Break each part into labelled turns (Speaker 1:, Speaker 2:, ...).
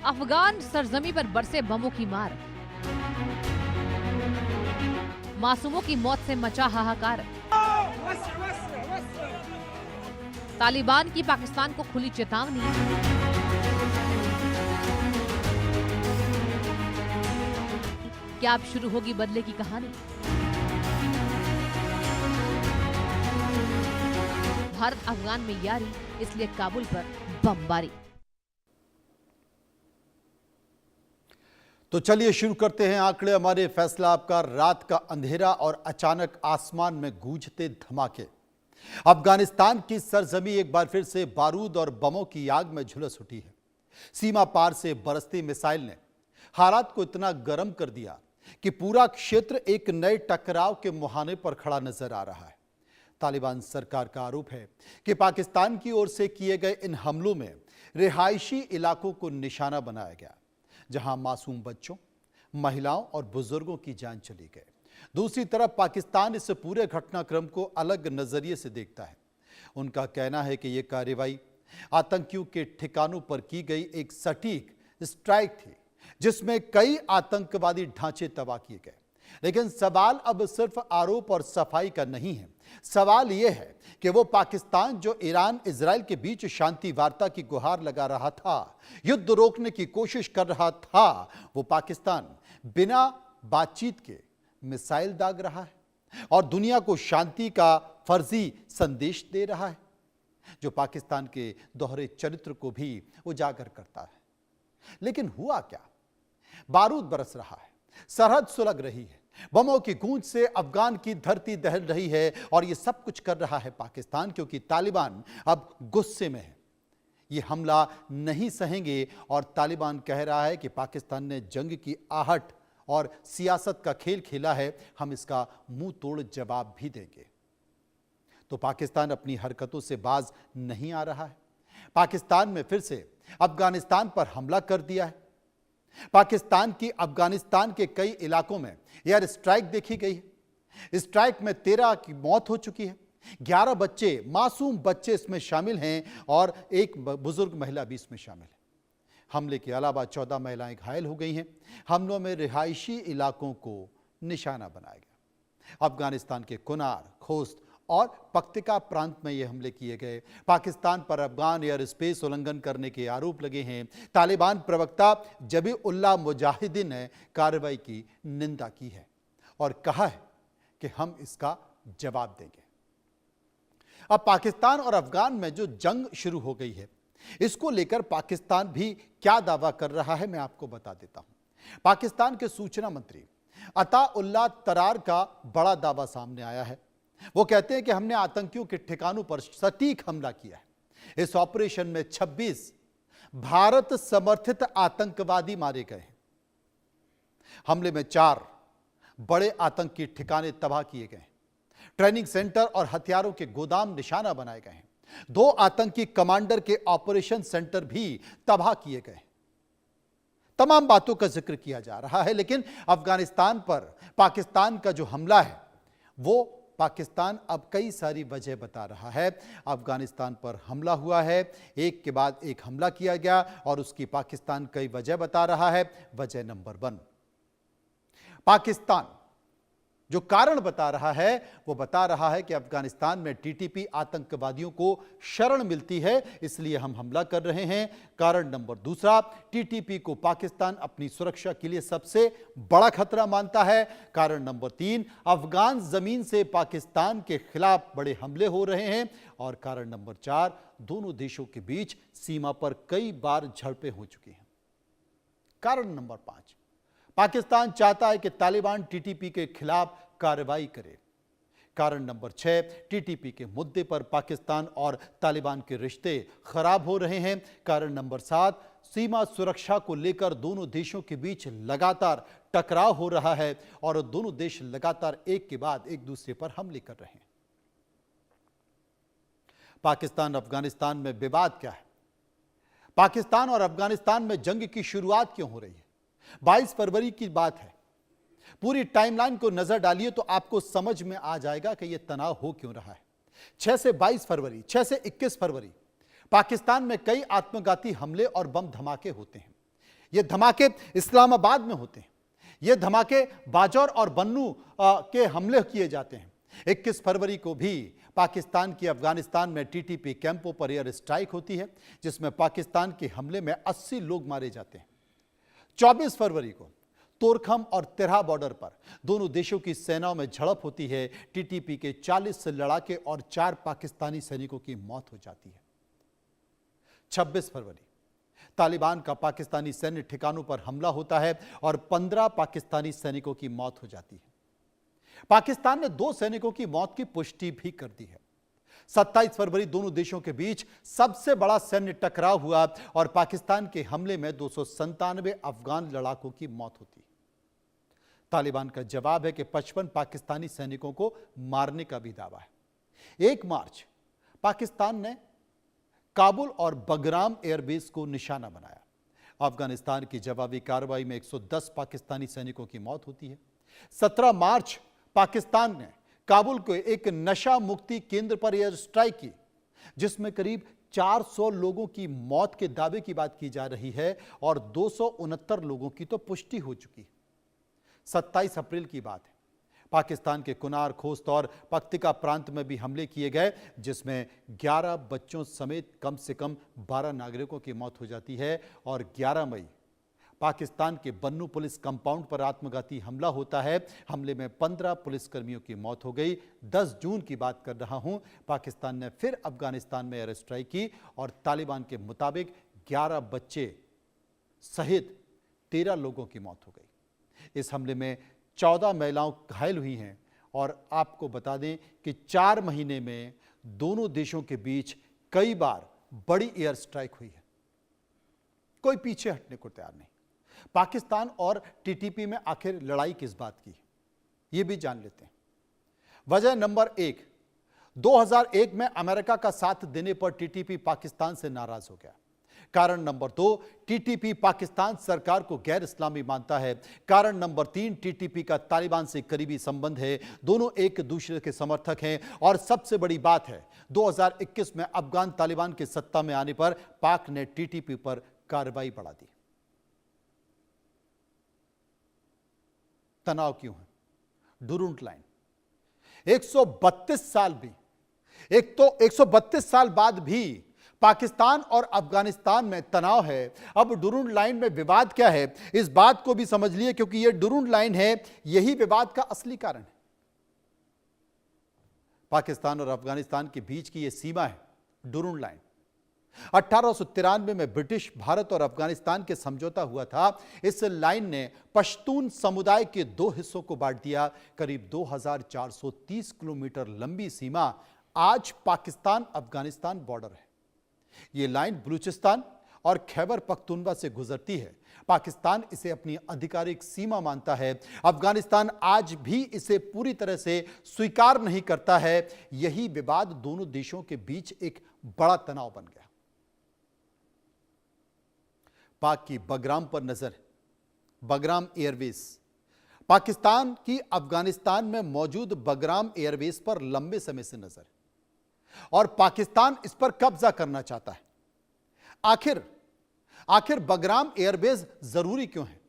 Speaker 1: अफगान सरजमी पर बरसे बमों की मार, मासूमों की मौत से मचा हाहाकार। तालिबान की पाकिस्तान को खुली चेतावनी। क्या अब शुरू होगी बदले की कहानी? भारत अफगान में यारी, इसलिए काबुल पर बमबारी।
Speaker 2: तो चलिए शुरू करते हैं आंकड़े हमारे फैसला आपका। रात का अंधेरा और अचानक आसमान में गूंजते धमाके। अफगानिस्तान की सरजमी एक बार फिर से बारूद और बमों की आग में झुलस उठी है। सीमा पार से बरसती मिसाइल ने हालात को इतना गर्म कर दिया कि पूरा क्षेत्र एक नए टकराव के मुहाने पर खड़ा नजर आ रहा है। तालिबान सरकार का आरोप है कि पाकिस्तान की ओर से किए गए इन हमलों में रिहायशी इलाकों को निशाना बनाया गया, जहां मासूम बच्चों, महिलाओं और बुजुर्गों की जान चली गई। दूसरी तरफ पाकिस्तान इस पूरे घटनाक्रम को अलग नजरिए से देखता है। उनका कहना है कि यह कार्रवाई आतंकियों के ठिकानों पर की गई एक सटीक स्ट्राइक थी, जिसमें कई आतंकवादी ढांचे तबाह किए गए। लेकिन सवाल अब सिर्फ आरोप और सफाई का नहीं है। सवाल यह है कि वो पाकिस्तान जो ईरान इजराइल के बीच शांति वार्ता की गुहार लगा रहा था, युद्ध रोकने की कोशिश कर रहा था, वो पाकिस्तान बिना बातचीत के मिसाइल दाग रहा है और दुनिया को शांति का फर्जी संदेश दे रहा है, जो पाकिस्तान के दोहरे चरित्र को भी उजागर करता है। लेकिन हुआ क्या? बारूद बरस रहा है, सरहद सुलग रही है, बमों की गूंज से अफगान की धरती दहल रही है और यह सब कुछ कर रहा है पाकिस्तान, क्योंकि तालिबान अब गुस्से में है। ये हमला नहीं सहेंगे और तालिबान कह रहा है कि पाकिस्तान ने जंग की आहट और सियासत का खेल खेला है, हम इसका मुंह तोड़ जवाब भी देंगे। तो पाकिस्तान अपनी हरकतों से बाज नहीं आ रहा है। पाकिस्तान में फिर से अफगानिस्तान पर हमला कर दिया है। पाकिस्तान की अफगानिस्तान के कई इलाकों में एयर स्ट्राइक देखी गई है। स्ट्राइक में 13 की मौत हो चुकी है, 11 बच्चे, मासूम बच्चे इसमें शामिल हैं और एक बुजुर्ग महिला भी इसमें शामिल है। हमले के अलावा 14 महिलाएं घायल हो गई हैं। हमलों में रिहायशी इलाकों को निशाना बनाया गया। अफगानिस्तान के कुनार, खोस्त और पख्तिका प्रांत में ये हमले किए गए। पाकिस्तान पर अफगान एयर स्पेस उल्लंघन करने के आरोप लगे हैं। तालिबान प्रवक्ता जबीउल्लाह मुजाहिदीन ने कार्रवाई की निंदा की है और कहा है कि हम इसका जवाब देंगे। अब पाकिस्तान और अफगान में जो जंग शुरू हो गई है, इसको लेकर पाकिस्तान भी क्या दावा कर रहा है, मैं आपको बता देता हूं। पाकिस्तान के सूचना मंत्री अताउल्लाह तरार का बड़ा दावा सामने आया है। वो कहते हैं कि हमने आतंकियों के ठिकानों पर सटीक हमला किया है। इस ऑपरेशन में 26 भारत समर्थित आतंकवादी मारे गए हैं। हमले में 4 बड़े आतंकी ठिकाने तबाह किए गए हैं। ट्रेनिंग सेंटर और हथियारों के गोदाम निशाना बनाए गए हैं। 2 आतंकी कमांडर के ऑपरेशन सेंटर भी तबाह किए गए। तमाम बातों का जिक्र किया जा रहा है, लेकिन अफगानिस्तान पर पाकिस्तान का जो हमला है, वो पाकिस्तान अब कई सारी वजह बता रहा है। अफगानिस्तान पर हमला हुआ है, एक के बाद एक हमला किया गया और उसकी पाकिस्तान कई वजह बता रहा है। वजह नंबर 1, पाकिस्तान जो कारण बता रहा है, वो बता रहा है कि अफगानिस्तान में टीटीपी आतंकवादियों को शरण मिलती है, इसलिए हम हमला कर रहे हैं। कारण नंबर 2, टीटीपी को पाकिस्तान अपनी सुरक्षा के लिए सबसे बड़ा खतरा मानता है। कारण नंबर 3, अफगान जमीन से पाकिस्तान के खिलाफ बड़े हमले हो रहे हैं। और कारण नंबर 4, दोनों देशों के बीच सीमा पर कई बार झड़पें हो चुकी हैं। कारण नंबर 5, पाकिस्तान चाहता है कि तालिबान टीटीपी के खिलाफ कार्रवाई करे। कारण नंबर 6, टीटीपी के मुद्दे पर पाकिस्तान और तालिबान के रिश्ते खराब हो रहे हैं। कारण नंबर 7, सीमा सुरक्षा को लेकर दोनों देशों के बीच लगातार टकराव हो रहा है और दोनों देश लगातार एक के बाद एक दूसरे पर हमले कर रहे हैं। पाकिस्तान अफगानिस्तान में विवाद क्या है? पाकिस्तान और अफगानिस्तान में जंग की शुरुआत क्यों हो रही है? 22 फरवरी की बात है। पूरी टाइमलाइन को नजर डालिए तो आपको समझ में आ जाएगा कि यह तनाव हो क्यों रहा है। 6 से 22 फरवरी, 6 से 21 फरवरी पाकिस्तान में कई आत्मघाती हमले और बम धमाके होते हैं। ये धमाके इस्लामाबाद में होते हैं। ये धमाके बाजौर और बन्नू के हमले किए जाते हैं। 21 फरवरी को भी पाकिस्तान की अफगानिस्तान में टीटीपी कैंपों पर एयर स्ट्राइक होती है, जिसमें पाकिस्तान के हमले में 80 लोग मारे जाते हैं। 24 फरवरी को तोरखम और तिरहा बॉर्डर पर दोनों देशों की सेनाओं में झड़प होती है। टीटीपी के 40 लड़ाके और 4 पाकिस्तानी सैनिकों की मौत हो जाती है। 26 फरवरी तालिबान का पाकिस्तानी सैन्य ठिकानों पर हमला होता है और 15 पाकिस्तानी सैनिकों की मौत हो जाती है। पाकिस्तान ने 2 सैनिकों की मौत की पुष्टि भी कर दी है। 27 फरवरी दोनों देशों के बीच सबसे बड़ा सैन्य टकराव हुआ और पाकिस्तान के हमले में 297 अफगान लड़ाकों की मौत होती है। तालिबान का जवाब है कि 55 पाकिस्तानी सैनिकों को मारने का भी दावा है। 1 मार्च पाकिस्तान ने काबुल और बगराम एयरबेस को निशाना बनाया। अफगानिस्तान की जवाबी कार्रवाई में 110 पाकिस्तानी सैनिकों की मौत होती है। 17 मार्च पाकिस्तान ने काबुल को एक नशा मुक्ति केंद्र पर एयर स्ट्राइक की, जिसमें करीब 400 लोगों की मौत के दावे की बात की जा रही है और 269 लोगों की तो पुष्टि हो चुकी है। 27 अप्रैल की बात है, पाकिस्तान के कुनार, खोस्त और पख्तिका प्रांत में भी हमले किए गए, जिसमें 11 बच्चों समेत कम से कम 12 नागरिकों की मौत हो जाती है। और 11 मई पाकिस्तान के बन्नू पुलिस कंपाउंड पर आत्मघाती हमला होता है। हमले में 15 पुलिसकर्मियों की मौत हो गई। 10 जून की बात कर रहा हूं, पाकिस्तान ने फिर अफगानिस्तान में एयर स्ट्राइक की और तालिबान के मुताबिक 11 बच्चे सहित 13 लोगों की मौत हो गई। इस हमले में 14 महिलाओं घायल हुई हैं और आपको बता दें कि 4 महीने में दोनों देशों के बीच कई बार बड़ी एयर स्ट्राइक हुई है। कोई पीछे हटने को तैयार नहीं। पाकिस्तान और टीटीपी में आखिर लड़ाई किस बात की, यह भी जान लेते हैं। वजह नंबर 1, 2001 में अमेरिका का साथ देने पर टीटीपी पाकिस्तान से नाराज हो गया। कारण नंबर 2, टीटीपी पाकिस्तान सरकार को गैर इस्लामी मानता है। कारण नंबर 3, टीटीपी का तालिबान से करीबी संबंध है, दोनों एक दूसरे के समर्थक हैं। और सबसे बड़ी बात है, 2021 में अफगान तालिबान के सत्ता में आने पर पाक ने टीटीपी पर कार्रवाई बढ़ा दी। तनाव क्यों है? डुरूंट लाइन 132 साल भी, एक तो 132 साल बाद भी पाकिस्तान और अफगानिस्तान में तनाव है। अब डुरूंट लाइन में विवाद क्या है, इस बात को भी समझ लिए, क्योंकि यह डुरूंट लाइन है, यही विवाद का असली कारण है। पाकिस्तान और अफगानिस्तान के बीच की यह सीमा है डुरूंट लाइन। 1893 में ब्रिटिश भारत और अफगानिस्तान के समझौता हुआ था। इस लाइन ने पश्तून समुदाय के 2 हिस्सों को बांट दिया। करीब 2430 किलोमीटर लंबी सीमा आज पाकिस्तान अफगानिस्तान बॉर्डर है। यह लाइन बलूचिस्तान और खैबर पख्तूनवा से गुजरती है। पाकिस्तान इसे अपनी आधिकारिक सीमा मानता है। अफगानिस्तान आज भी इसे पूरी तरह से स्वीकार नहीं करता है। यही विवाद दोनों देशों के बीच एक बड़ा तनाव बन गया। पाक की बगराम पर नजर, बगराम एयरबेस। पाकिस्तान की अफगानिस्तान में मौजूद बगराम एयरबेस पर लंबे समय से नजर और पाकिस्तान इस पर कब्जा करना चाहता है। आखिर बगराम एयरबेस जरूरी क्यों है?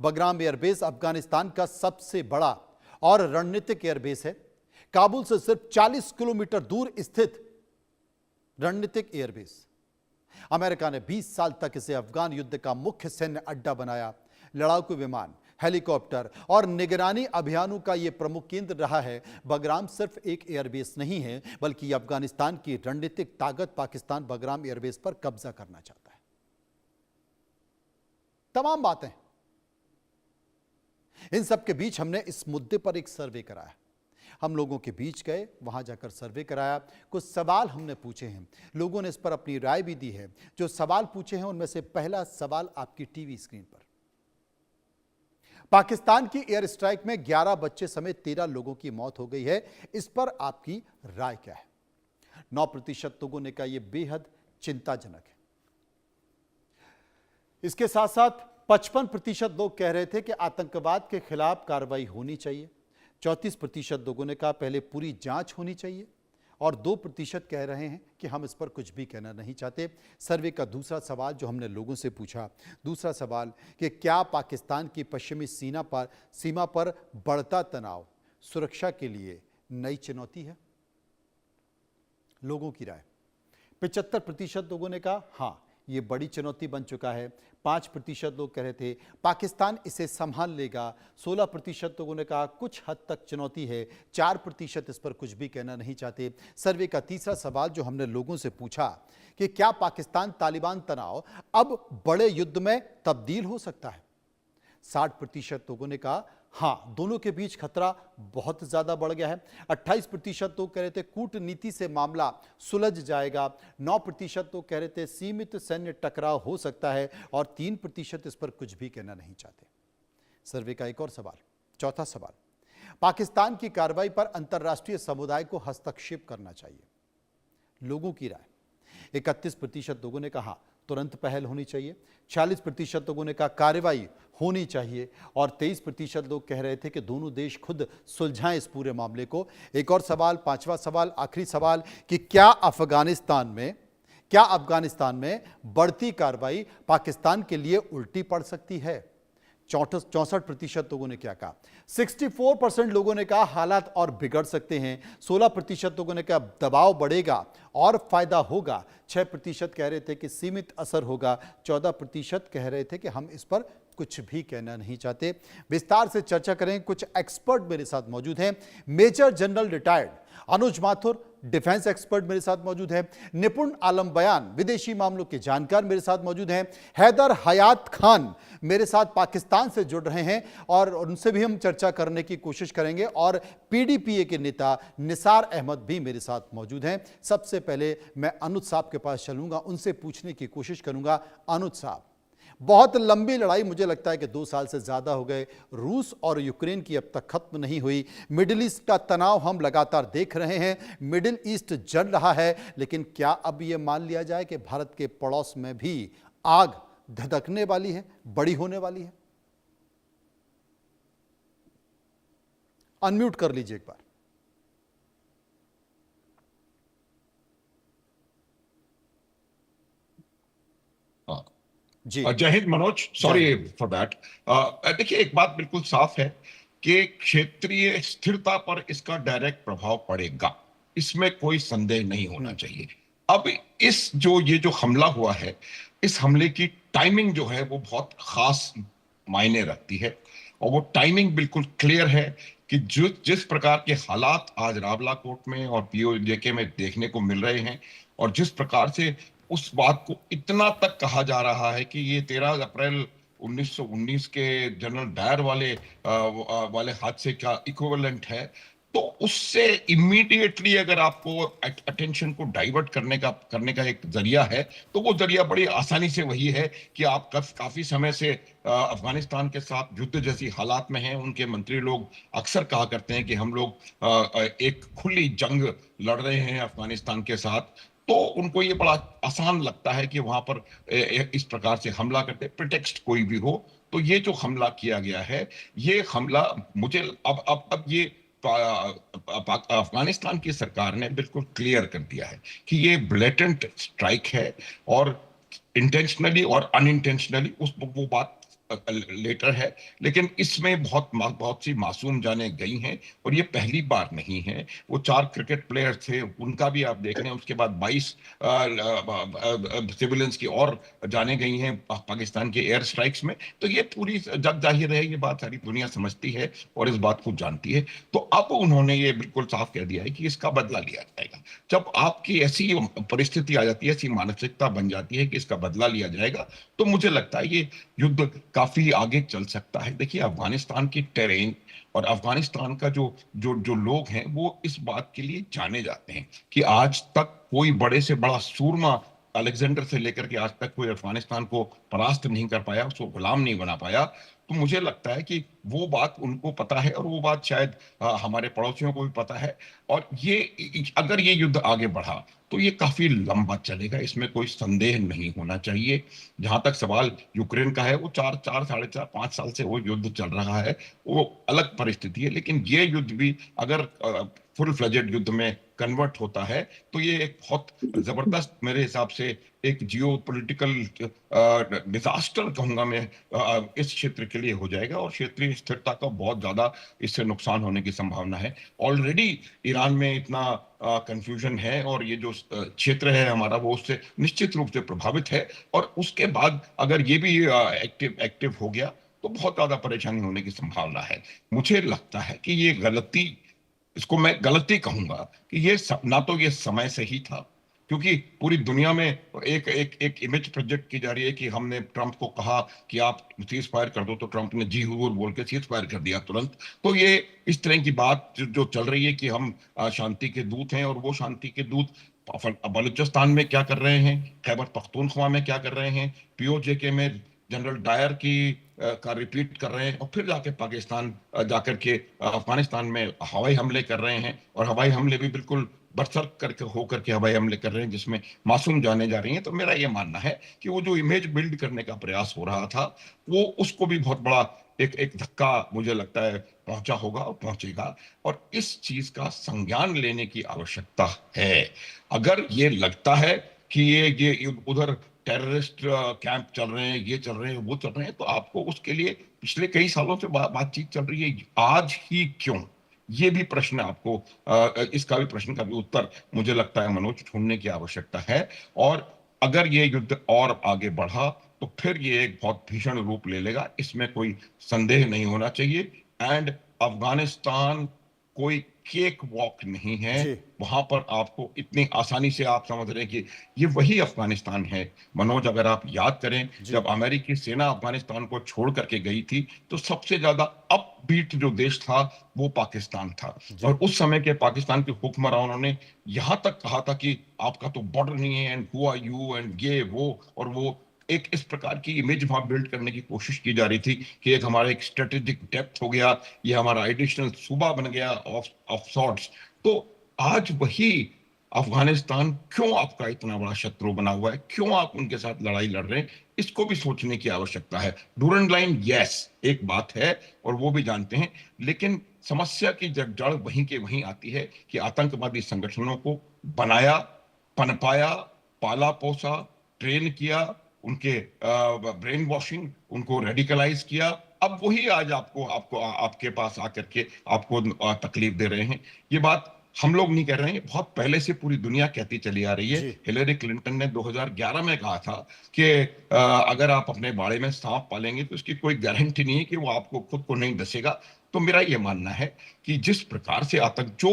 Speaker 2: बगराम एयरबेस अफगानिस्तान का सबसे बड़ा और रणनीतिक एयरबेस है। काबुल से सिर्फ 40 किलोमीटर दूर स्थित रणनीतिक एयरबेस। अमेरिका ने 20 साल तक इसे अफगान युद्ध का मुख्य सैन्य अड्डा बनाया। लड़ाकू विमान, हेलीकॉप्टर और निगरानी अभियानों का यह प्रमुख केंद्र रहा है। बगराम सिर्फ एक एयरबेस नहीं है, बल्कि अफगानिस्तान की रणनीतिक ताकत। पाकिस्तान बगराम एयरबेस पर कब्जा करना चाहता है। तमाम बातें, इन सब के बीच हमने इस मुद्दे पर एक सर्वे कराया। हम लोगों के बीच गए, वहां जाकर सर्वे कराया, कुछ सवाल हमने पूछे हैं, लोगों ने इस पर अपनी राय भी दी है। जो सवाल पूछे हैं उनमें से पहला सवाल आपकी टीवी स्क्रीन पर। पाकिस्तान की एयर स्ट्राइक में 11 बच्चे समेत 13 लोगों की मौत हो गई है, इस पर आपकी राय क्या है? 9% लोगों ने कहा यह बेहद चिंताजनक है। इसके साथ साथ 55% लोग कह रहे थे कि आतंकवाद के खिलाफ कार्रवाई होनी चाहिए। 34% लोगों ने कहा पहले पूरी जांच होनी चाहिए और 2% कह रहे हैं कि हम इस पर कुछ भी कहना नहीं चाहते। सर्वे का दूसरा सवाल जो हमने लोगों से पूछा, दूसरा सवाल कि क्या पाकिस्तान की पश्चिमी सीमा पर बढ़ता तनाव सुरक्षा के लिए नई चुनौती है? लोगों की राय, 75% लोगों ने कहा हाँ, ये बड़ी चुनौती बन चुका है। 5% लोग कह रहे थे पाकिस्तान इसे संभाल लेगा। 16% लोगों ने कहा कुछ हद तक चुनौती है। 4% इस पर कुछ भी कहना नहीं चाहते। सर्वे का तीसरा सवाल जो हमने लोगों से पूछा कि क्या पाकिस्तान तालिबान तनाव अब बड़े युद्ध में तब्दील हो सकता है? 60% लोगों ने कहा हाँ, दोनों के बीच खतरा बहुत ज्यादा बढ़ गया है। 28% लोग कह रहे थे कूटनीति से मामला सुलझ जाएगा। 9% लोग कह रहे थे सीमित सैन्य टकराव हो सकता है और 3% इस पर कुछ भी कहना नहीं चाहते। सर्वे का एक और सवाल, चौथा सवाल, पाकिस्तान की कार्रवाई पर अंतर्राष्ट्रीय समुदाय को हस्तक्षेप करना चाहिए। लोगों की राय, 31% लोगों ने कहा तुरंत पहल होनी चाहिए। 46% लोगों ने कहा कार्रवाई होनी चाहिए और 23% लोग कह रहे थे कि दोनों देश खुद सुलझाएं इस पूरे मामले को। एक और सवाल, पांचवा सवाल, आखिरी सवाल कि क्या अफगानिस्तान में बढ़ती कार्रवाई पाकिस्तान के लिए उल्टी पड़ सकती है? 64% लोगों ने क्या कहा? 64% लोगों ने कहा हालात और बिगड़ सकते हैं। 16% लोगों ने कहा दबाव बढ़ेगा और फायदा होगा। 6% कह रहे थे कि सीमित असर होगा। 14% कह रहे थे कि हम इस पर कुछ भी कहना नहीं चाहते। विस्तार से चर्चा करें, कुछ एक्सपर्ट मेरे साथ मौजूद हैं। मेजर जनरल रिटायर्ड अनुज माथुर डिफेंस एक्सपर्ट मेरे साथ मौजूद है। निपुण आलम बयान विदेशी मामलों के जानकार मेरे साथ मौजूद हैं। हैदर हयात खान मेरे साथ पाकिस्तान से जुड़ रहे हैं और उनसे भी हम चर्चा करने की कोशिश करेंगे। और पीडीपीए के नेता निसार अहमद भी मेरे साथ मौजूद हैं। सबसे पहले मैं अनुज साहब के पास चलूंगा, उनसे पूछने की कोशिश करूंगा। अनुज साहब, बहुत लंबी लड़ाई, मुझे लगता है कि 2 साल से ज्यादा हो गए। रूस और यूक्रेन की अब तक खत्म नहीं हुई। मिडिल ईस्ट का तनाव हम लगातार देख रहे हैं। मिडिल ईस्ट जल रहा है, लेकिन क्या अब यह मान लिया जाए कि भारत के पड़ोस में भी आग धधकने वाली है, बड़ी होने वाली है? अनम्यूट कर लीजिए एक बार। जी
Speaker 3: जय Hind Manoj, sorry for that. देखिए, एक बात बिल्कुल साफ है कि क्षेत्रीय स्थिरता पर इसका डायरेक्ट प्रभाव पड़ेगा, इसमें कोई संदेह नहीं होना चाहिए। अब ये जो हमला हुआ है, इस हमले की टाइमिंग जो है वो बहुत खास मायने रखती है और वो टाइमिंग बिल्कुल क्लियर है कि जिस प्रकार के हालात आज रावलाकोट में और पीओजेके में देखने को मिल रहे हैं और जिस प्रकार से उस बात को इतना तक कहा जा रहा है कि ये 13 अप्रैल 1919 के जनरल डायर वाले हादसे का इक्विवेलेंट है, तो उससे इमीडिएटली अगर आपको अटेंशन को डाइवर्ट करने का एक जरिया है, तो वो जरिया बड़ी आसानी से वही है कि आप काफी समय से अफगानिस्तान के साथ युद्ध जैसी हालात में हैं। उनके मंत्री लोग अक्सर कहा करते हैं कि हम लोग एक खुली जंग लड़ रहे हैं अफगानिस्तान के साथ, तो उनको ये बड़ा आसान लगता है कि वहां पर इस प्रकार से हमला करते, प्रिटेक्स्ट कोई भी हो। तो ये जो हमला किया गया है, ये हमला मुझे अब ये अफगानिस्तान की सरकार ने बिल्कुल क्लियर कर दिया है कि ये ब्लेटेंट स्ट्राइक है और इंटेंशनली और अनइंटेंशनली वो बात लेटर है, लेकिन इसमें बहुत सी मासूम जानें गई हैं और ये पहली बार नहीं है। वो 4 क्रिकेट प्लेयर थे, उनका भी आप देख रहे हैं। उसके बाद 22 सिविलियंस की और जानें गई हैं पाकिस्तान के एयर स्ट्राइक्स में। तो ये पूरी जग जाहिर है, ये बात सारी दुनिया समझती है और इस बात को जानती है। तो अब उन्होंने ये बिल्कुल साफ कह दिया है कि इसका बदला लिया जाएगा। जब आपकी ऐसी परिस्थिति आ जाती है, ऐसी मानसिकता बन जाती है कि इसका बदला लिया जाएगा, तो मुझे लगता है ये युद्ध काफी आगे चल सकता है। देखिए, अफगानिस्तान की टेरेन और अफगानिस्तान का जो जो जो लोग हैं, वो इस बात के लिए जाने जाते हैं कि आज तक कोई बड़े से बड़ा सूरमा अलेक्जेंडर से लेकर के आज तक कोई अफगानिस्तान को परास्त नहीं कर पाया, उसको गुलाम नहीं बना पाया। तो मुझे लगता है कि वो बात उनको पता है और वो बात शायद हमारे पड़ोसियों को भी पता है। और ये अगर ये युद्ध आगे बढ़ा तो ये काफी लंबा चलेगा, इसमें कोई संदेह नहीं होना चाहिए। जहां तक सवाल यूक्रेन का है, वो 4, 5 साल से वो युद्ध चल रहा है, वो अलग परिस्थिति है। लेकिन ये युद्ध भी अगर फुल फ्लेजेड युद्ध में कन्वर्ट होता है, तो ये एक बहुत जबरदस्त मेरे हिसाब से एक जियो पोलिटिकल डिजास्टर कहूंगा मैं इस क्षेत्र के लिए हो जाएगा, और क्षेत्रीय स्थिरता का बहुत ज्यादा इससे नुकसान होने की संभावना है। ऑलरेडी ईरान में इतना कंफ्यूजन है, और ये जो क्षेत्र है हमारा वो उससे निश्चित रूप से प्रभावित है, और उसके बाद अगर ये भी एक्टिव हो गया तो बहुत ज्यादा परेशानी होने की संभावना है। मुझे लगता है कि ये गलती, इसको मैं गलती कहूंगा कि ना तो ये समय से ही था, क्योंकि पूरी दुनिया में एक एक एक इमेज प्रोजेक्ट की जा रही है कि हमने ट्रंप को कहा कि आप सीज फायर कर दो, तो ट्रंप ने जी हुजूर बोल के सीज फायर कर दिया तुरंत। तो ये इस तरह की बात जो चल रही है कि हम शांति के दूत हैं, और वो शांति के दूत बलूचिस्तान में क्या कर रहे हैं, खैबर पख्तूनख्वा में क्या कर रहे हैं, पीओजे में जनरल डायर की का रिपीट कर रहे हैं, और फिर जाके पाकिस्तान जाकर के अफगानिस्तान में हवाई हमले कर रहे हैं, और हवाई हमले भी बिल्कुल बरसक करके होकर के हवाई हमले कर रहे हैं जिसमें मासूम जाने जा रही हैं। तो मेरा ये मानना है कि वो जो इमेज बिल्ड करने का प्रयास हो रहा था, वो उसको भी बहुत बड़ा एक एक धक्का मुझे लगता है पहुंचा होगा और पहुंचेगा, और इस चीज का संज्ञान लेने की आवश्यकता है। अगर ये लगता है कि ये उधर टेररिस्ट कैंप चल रहे हैं, ये चल रहे हैं, वो चल रहे हैं, तो आपको उसके लिए पिछले कई सालों से बातचीत चल रही है, आज ही क्यों? ये भी प्रश्न आपको इसका भी प्रश्न का भी उत्तर मुझे लगता है मनोज ढूंढने की आवश्यकता है। और अगर ये युद्ध और आगे बढ़ा तो फिर ये एक बहुत भीषण रूप ले लेगा, इसमें कोई संदेह नहीं होना चाहिए। एंड अफगानिस्तान कोई केक वॉक नहीं है,
Speaker 2: जी।
Speaker 3: वहां पर आपको इतनी आसानी से आप समझ रहे हैं कि ये वही अफगानिस्तान है। मनोज, अगर आप याद करें, जब अमेरिकी सेना अफगानिस्तान को छोड़ करके गई थी तो सबसे ज्यादा अपबीट जो देश था वो पाकिस्तान था, और उस समय के पाकिस्तान के हुक्मरानों ने यहां तक कहा था कि आपका तो बॉर्डर नहीं है, and who are you, and ये वो, और वो एक इस प्रकार की इमेज वहां बिल्ड करने की कोशिश की जा रही थी कि एक हमारा एक स्ट्रेटेजिक डेप्थ हो गया, ये हमारा एडिशनल सूबा बन गया ऑफ सॉर्ट्स। तो आज वही अफगानिस्तान क्यों आपका इतना बड़ा शत्रु बना हुआ है, क्यों आप उनके साथ लड़ाई लड़ रहे हैं, इसको भी सोचने की आवश्यकता है। डूरन लाइन यस एक बात है, और वो भी जानते हैं, लेकिन समस्या की जड़ वहीं के वहीं आती है कि आतंकवादी संगठनों को बनाया, पनपाया, पाला पोसा, ट्रेन किया, उनके ब्रेन वॉशिंग, उनको रेडिकलाइज किया, अब वही आज आपके पास आकर के आपको तकलीफ दे रहे हैं। ये बात हम लोग नहीं कह रहे हैं, बहुत पहले से पूरी दुनिया कहती चली आ रही है। हिलेरी क्लिंटन ने 2011 में कहा था कि अगर आप अपने बाड़े में सांप पालेंगे तो उसकी कोई गारंटी नहीं है कि वो आपको खुद को नहीं डसेगा। तो मेरा ये मानना है कि जिस प्रकार से आतंक जो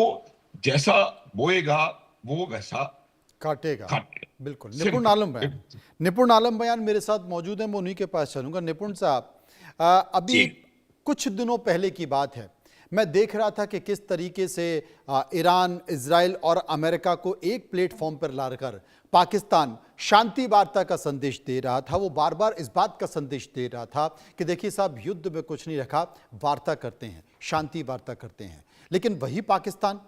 Speaker 3: जैसा बोएगा वो वैसा
Speaker 2: काटेगा।
Speaker 3: काटेगा।
Speaker 2: बिल्कुल। निपुण आलम बयान मेरे साथ मौजूद है, मैं उन्हीं के पास चलूंगा। निपुण साहब, अभी कुछ दिनों पहले की बात है, मैं देख रहा था कि किस तरीके से ईरान, इजराइल और अमेरिका को एक प्लेटफॉर्म पर लाकर पाकिस्तान शांति वार्ता का संदेश दे रहा था। वो बार बार इस बात का संदेश दे रहा था कि देखिए साहब, युद्ध में कुछ नहीं रखा, वार्ता करते हैं, शांति वार्ता करते हैं। लेकिन वही पाकिस्तान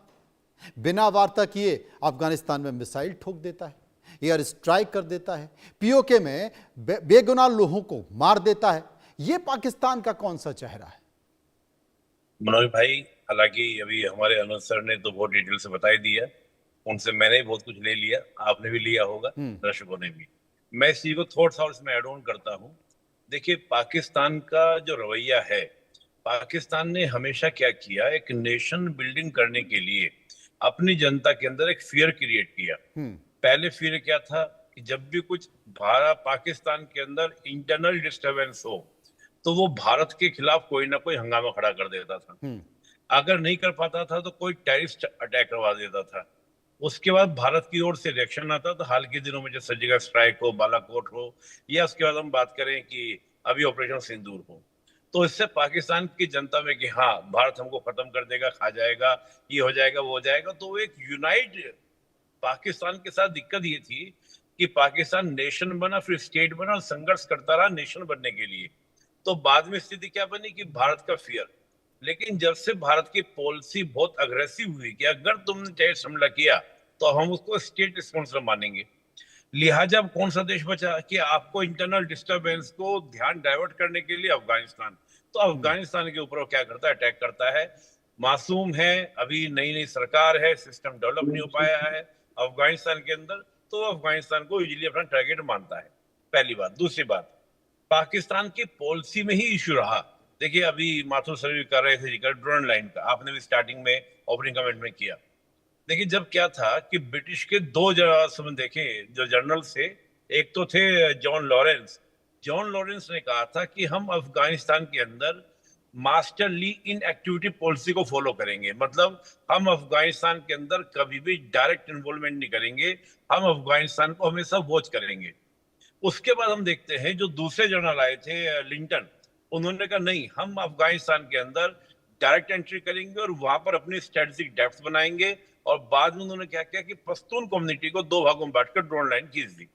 Speaker 2: बिना वार्ता किए अफगानिस्तान में मिसाइल ठोक देता है, एयर स्ट्राइक कर देता है, पीओके में बेगुनाह लोगों को मार देता है। यह पाकिस्तान का कौन सा चेहरा है?
Speaker 4: मनोज भाई, हालांकि अभी हमारे अनुज सर ने तो बहुत डिटेल से बता ही दिया, उनसे मैंने भी बहुत कुछ ले लिया, आपने भी लिया होगा, दर्शकों ने भी। मैं इस चीज को थोड़ा सा इसमें एड ऑन करता हूँ। देखिए, पाकिस्तान का जो रवैया है, पाकिस्तान ने हमेशा क्या किया, एक नेशन बिल्डिंग करने के लिए अपनी जनता के अंदर एक फियर क्रिएट किया। पहले फियर क्या था कि जब भी कुछ पाकिस्तान के अंदर इंटरनल डिस्टर्बेंस हो तो वो भारत के खिलाफ कोई ना कोई हंगामा खड़ा कर देता था। अगर नहीं कर पाता था तो कोई टेररिस्ट अटैक करवा देता था। उसके बाद भारत की ओर से रिएक्शन आता था। हाल के दिनों में जो सर्जिकल स्ट्राइक हो, बालाकोट हो, या उसके बाद हम बात करें कि अभी ऑपरेशन सिंदूर हो, तो इससे पाकिस्तान की जनता में कि हाँ, भारत हमको खत्म कर देगा, खा जाएगा, ये हो जाएगा, वो हो जाएगा। तो एक यूनाइट पाकिस्तान के साथ दिक्कत ये थी कि पाकिस्तान नेशन बना, फिर स्टेट बना, और संघर्ष करता रहा नेशन बनने के लिए। तो बाद में स्थिति क्या बनी कि भारत का फियर। लेकिन जब से भारत की पॉलिसी बहुत अग्रेसिव हुई कि अगर तुमने टेररिस्ट हमला किया तो हम उसको स्टेट स्पॉन्सर मानेंगे, लिहाजा अब कौन सा देश बचा कि आपको इंटरनल डिस्टर्बेंस को ध्यान डाइवर्ट करने के लिए अफगानिस्तान। तो अफगानिस्तान के ऊपर वो क्या करता है, अटैक करता है। मासूम है, अभी नई नई सरकार है, सिस्टम डेवलप नहीं हो पाया है अफगानिस्तान के अंदर, तो अफगानिस्तान को यूजली अपना टारगेट मानता है। पहली बात। दूसरी बात, पाकिस्तान की पॉलिसी में ही इश्यू रहा। देखिए, अभी माथुर सर भी कर रहे थे जिक्र ड्रोन लाइन का, आपने भी स्टार्टिंग में ओपनिंग कमेंट में किया। देखिए, जब क्या था कि ब्रिटिश के दो देखें जो जनरल थे, एक तो थे जॉन लॉरेंस। जॉन लॉरेंस ने कहा था कि हम अफगानिस्तान के अंदर मास्टरली इनएक्टिविटी पॉलिसी को फॉलो करेंगे, मतलब हम अफगानिस्तान के अंदर कभी भी डायरेक्ट इन्वॉल्वमेंट नहीं करेंगे, हम अफगानिस्तान को हमेशा वॉच करेंगे। उसके बाद हम देखते हैं जो दूसरे जनरल आए थे लिंटन, उन्होंने कहा नहीं, हम अफगानिस्तान के अंदर डायरेक्ट एंट्री करेंगे और वहां पर अपनी स्ट्रेटेजिक डेप्थ बनाएंगे। और बाद में उन्होंने क्या किया कि पश्तून कम्युनिटी को दो भागों में बांटकर ड्रोन लाइन खींच दी।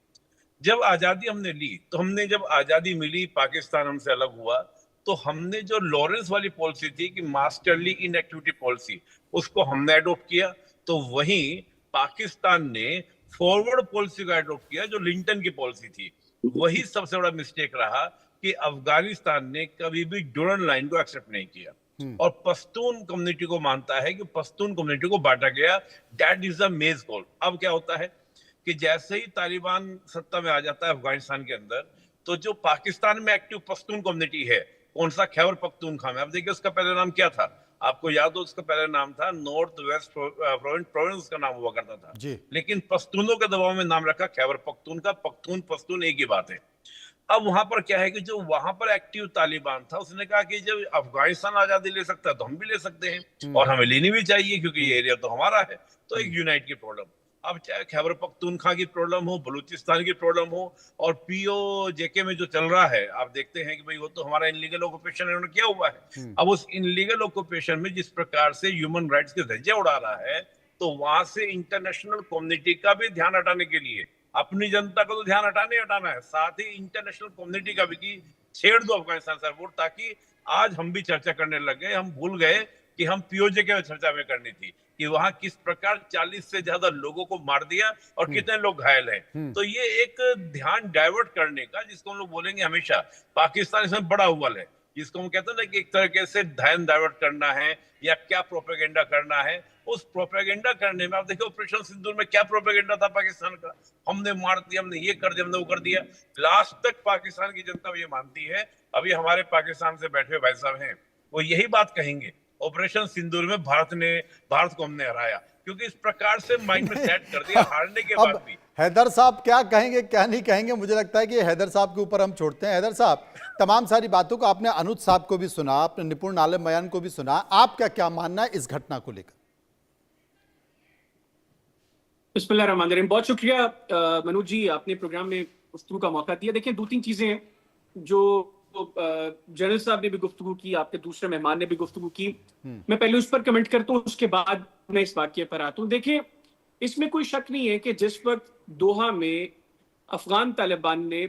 Speaker 4: जब आजादी हमने ली, तो हमने जब आजादी मिली, पाकिस्तान हमसे अलग हुआ, तो हमने जो लॉरेंस वाली पॉलिसी थी कि मास्टरली इनएक्टिविटी पॉलिसी, उसको हमने एडॉप्ट किया। तो वहीं पाकिस्तान ने फॉरवर्ड पॉलिसी को एडॉप्ट किया जो लिंटन की पॉलिसी थी। वही सबसे बड़ा मिस्टेक रहा कि अफगानिस्तान ने कभी भी ड्रोन लाइन को एक्सेप्ट नहीं किया और पश्तून कम्युनिटी को मानता है कि पश्तून कम्युनिटी को बांटा गया। दैट इज द मेज गोल। अब क्या होता है कि जैसे ही तालिबान सत्ता में आ जाता है अफगानिस्तान के अंदर, तो जो पाकिस्तान में एक्टिव पश्तून कम्युनिटी है, कौन सा खैबर पख्तूनख्वा में, अब देखिए उसका पहले नाम क्या था, आपको याद हो, उसका पहले नाम था नॉर्थ वेस्ट प्रोविंस का नाम हुआ करता था
Speaker 2: जी।
Speaker 4: लेकिन पश्तूनों के दबाव में नाम रखा खैबर पख्तूनख्वा। पख्तून पश्तून एक ही बात है। अब वहां पर क्या है कि जो वहां पर एक्टिव तालिबान था, उसने कहा कि जब अफगानिस्तान आजादी ले सकता है तो हम भी ले सकते हैं और हमें लेनी भी चाहिए क्योंकि ये एरिया तो हमारा है। तो एक यूनाइट की प्रॉब्लम। अब चाहे खैबर पख्तूनख्वा की प्रॉब्लम हो, बलूचिस्तान की प्रॉब्लम हो, और पीओजेके में जो चल रहा है, आप देखते हैं कि भाई वो तो हमारा इनलीगल ऑक्यूपेशन इन्होंने किया हुआ है। अब उस इनलीगल ऑक्यूपेशन में जिस प्रकार से ह्यूमन राइट्स के धज्जे उड़ा रहा है, तो वहां से इंटरनेशनल कम्युनिटी का भी ध्यान हटाने के लिए, अपनी जनता को तो ध्यान हटाना है, साथ ही इंटरनेशनल कम्युनिटी का भी कि छेड़ दो अफगानिस्तान से वोट, ताकि आज हम भी चर्चा करने लग गए। हम भूल गए कि हम पीओजे के चर्चा में करनी थी कि वहां किस प्रकार 40 से ज्यादा लोगों को मार दिया और कितने लोग घायल हैं। तो ये एक ध्यान डाइवर्ट करने का, जिसको हम लोग बोलेंगे हमेशा, पाकिस्तान इसमें बड़ा हुआ है, जिसको हम कहते हैं ना कि एक तरीके से ध्यान डाइवर्ट करना है या क्या प्रोपेगेंडा करना है। उस प्रोपेगेंडा करने में आप देखिए ऑपरेशन सिंदूर में क्या प्रोपेगेंडा था पाकिस्तान का, हमने मार दिया, हमने ये कर दिया, हमने वो कर दिया। लास्ट तक पाकिस्तान की जनता ये मानती है, अभी हमारे पाकिस्तान से बैठे हुए भाई साहब हैं, वो यही बात कहेंगे, ऑपरेशन सिंदूर में भारत को हमने हराया, क्योंकि इस प्रकार से माइंड में सेट कर दिया हारने के बाद भी।
Speaker 2: हैदर साहब क्या कहेंगे क्या नहीं कहेंगे, मुझे लगता है कि हैदर साहब के ऊपर हम छोड़ते हैं। हैदर साहब, तमाम सारी बातों को आपने अनुज साहब को भी सुना, आपने निपुण आलम बयान को भी सुना, आपका क्या मानना है इस घटना को लेकर?
Speaker 5: बिस्मिल्लाहिर्रहमानिर्रहीम। बहुत शुक्रिया मनोज जी, आपने प्रोग्राम में गुफ्तगू का मौका दिया। देखिए, दो तीन चीजें हैं जो जनरल साहब ने भी गुफ्तगू की, आपके दूसरे मेहमान ने भी गुफ्तगू की, मैं पहले उस पर कमेंट करता हूँ, उसके बाद मैं इस वाकये पर आता हूँ। देखिए, इसमें कोई शक नहीं है कि जिस वक्त दोहा में अफगान तालिबान ने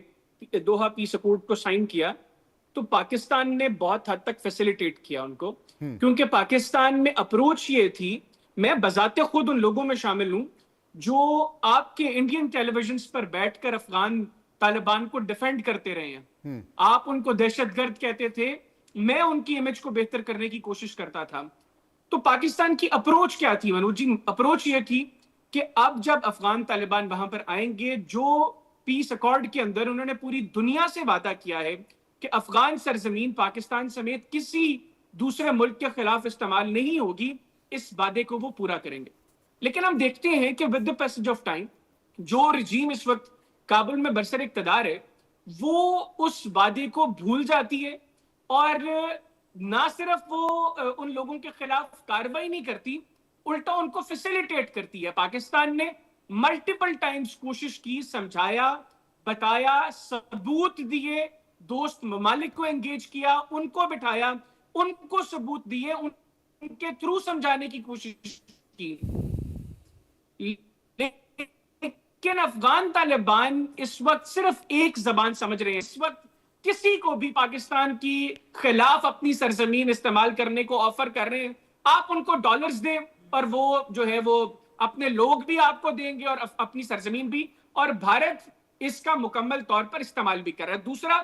Speaker 5: दोहा पीस अकॉर्ड को साइन किया, तो पाकिस्तान ने बहुत हद तक फैसिलिटेट किया उनको, क्योंकि पाकिस्तान में अप्रोच ये थी, मैं बजाते खुद उन लोगों में शामिल हूं जो आपके इंडियन टेलीविजन पर बैठकर अफगान तालिबान को डिफेंड करते रहे हैं। आप उनको दहशतगर्द कहते थे, मैं उनकी इमेज को बेहतर करने की कोशिश करता था। तो पाकिस्तान की अप्रोच क्या थी मनोज जी? अप्रोच ये थी कि अब जब अफगान तालिबान वहां पर आएंगे, जो पीस अकॉर्ड के अंदर उन्होंने पूरी दुनिया से वादा किया है कि अफगान सरजमीन पाकिस्तान समेत किसी दूसरे मुल्क के खिलाफ इस्तेमाल नहीं होगी, इस वादे को वो पूरा करेंगे। लेकिन हम देखते हैं कि with the passage of time जो रजीम इस वक्त काबुल में बरसर इक़्तिदार है, वो उस वादे को भूल जाती है और ना सिर्फ वो उन लोगों के खिलाफ कार्रवाई नहीं करती, उल्टा उनको फैसिलिटेट करती है। पाकिस्तान ने मल्टीपल टाइम्स कोशिश की, समझाया, बताया, सबूत दिए, दोस्त ममालिक को एंगेज किया, उनको बिठाया, उनको सबूत दिए, उनके थ्रू समझाने की कोशिश की। लेकिन अफगान तालिबान इस वक्त सिर्फ एक जबान समझ रहे हैं। इस वक्त किसी को भी पाकिस्तान की खिलाफ अपनी सरजमीन इस्तेमाल करने को ऑफर कर रहे हैं। आप उनको डॉलर्स दें और वो जो है वो अपने लोग भी आपको देंगे और अपनी सरजमीन भी, और भारत इसका मुकम्मल तौर पर इस्तेमाल भी कर रहा है। दूसरा,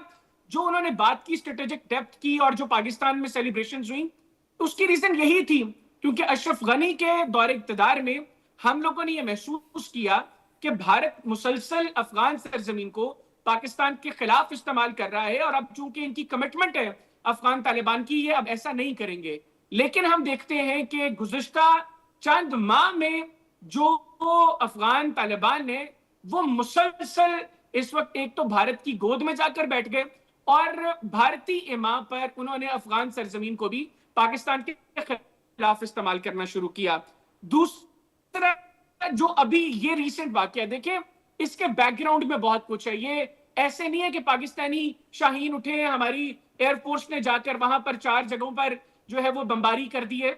Speaker 5: जो उन्होंने बात की स्ट्रेटेजिक डेप्थ की और जो पाकिस्तान में सेलिब्रेशंस हुई, उसकी रीजन यही थी क्योंकि अशरफ गनी के दौरे इक़्तिदार में हम लोगों ने यह महसूस किया कि भारत मुसलसल अफगान सरजमीन को पाकिस्तान के खिलाफ इस्तेमाल कर रहा है, और अब चूंकि इनकी कमिटमेंट है अफगान तालिबान की, ये अब ऐसा नहीं करेंगे। लेकिन हम देखते हैं कि गुज़िश्ता चंद माह में जो अफगान तालिबान है वो मुसलसल इस वक्त एक तो भारत की गोद में जाकर बैठ गए, और भारतीय इमा पर उन्होंने अफगान सरजमीन को भी पाकिस्तान के खिलाफ इस्तेमाल करना शुरू किया। दूसरा जो अभी ये रिसेंट वाकया देखें, इसके बैकग्राउंड में बहुत कुछ है। ये ऐसे नहीं है कि पाकिस्तानी शाहीन उठे हैं, हमारी एयरफोर्स ने जाकर वहां पर 4 जगहों पर जो है वो बमबारी कर दी है।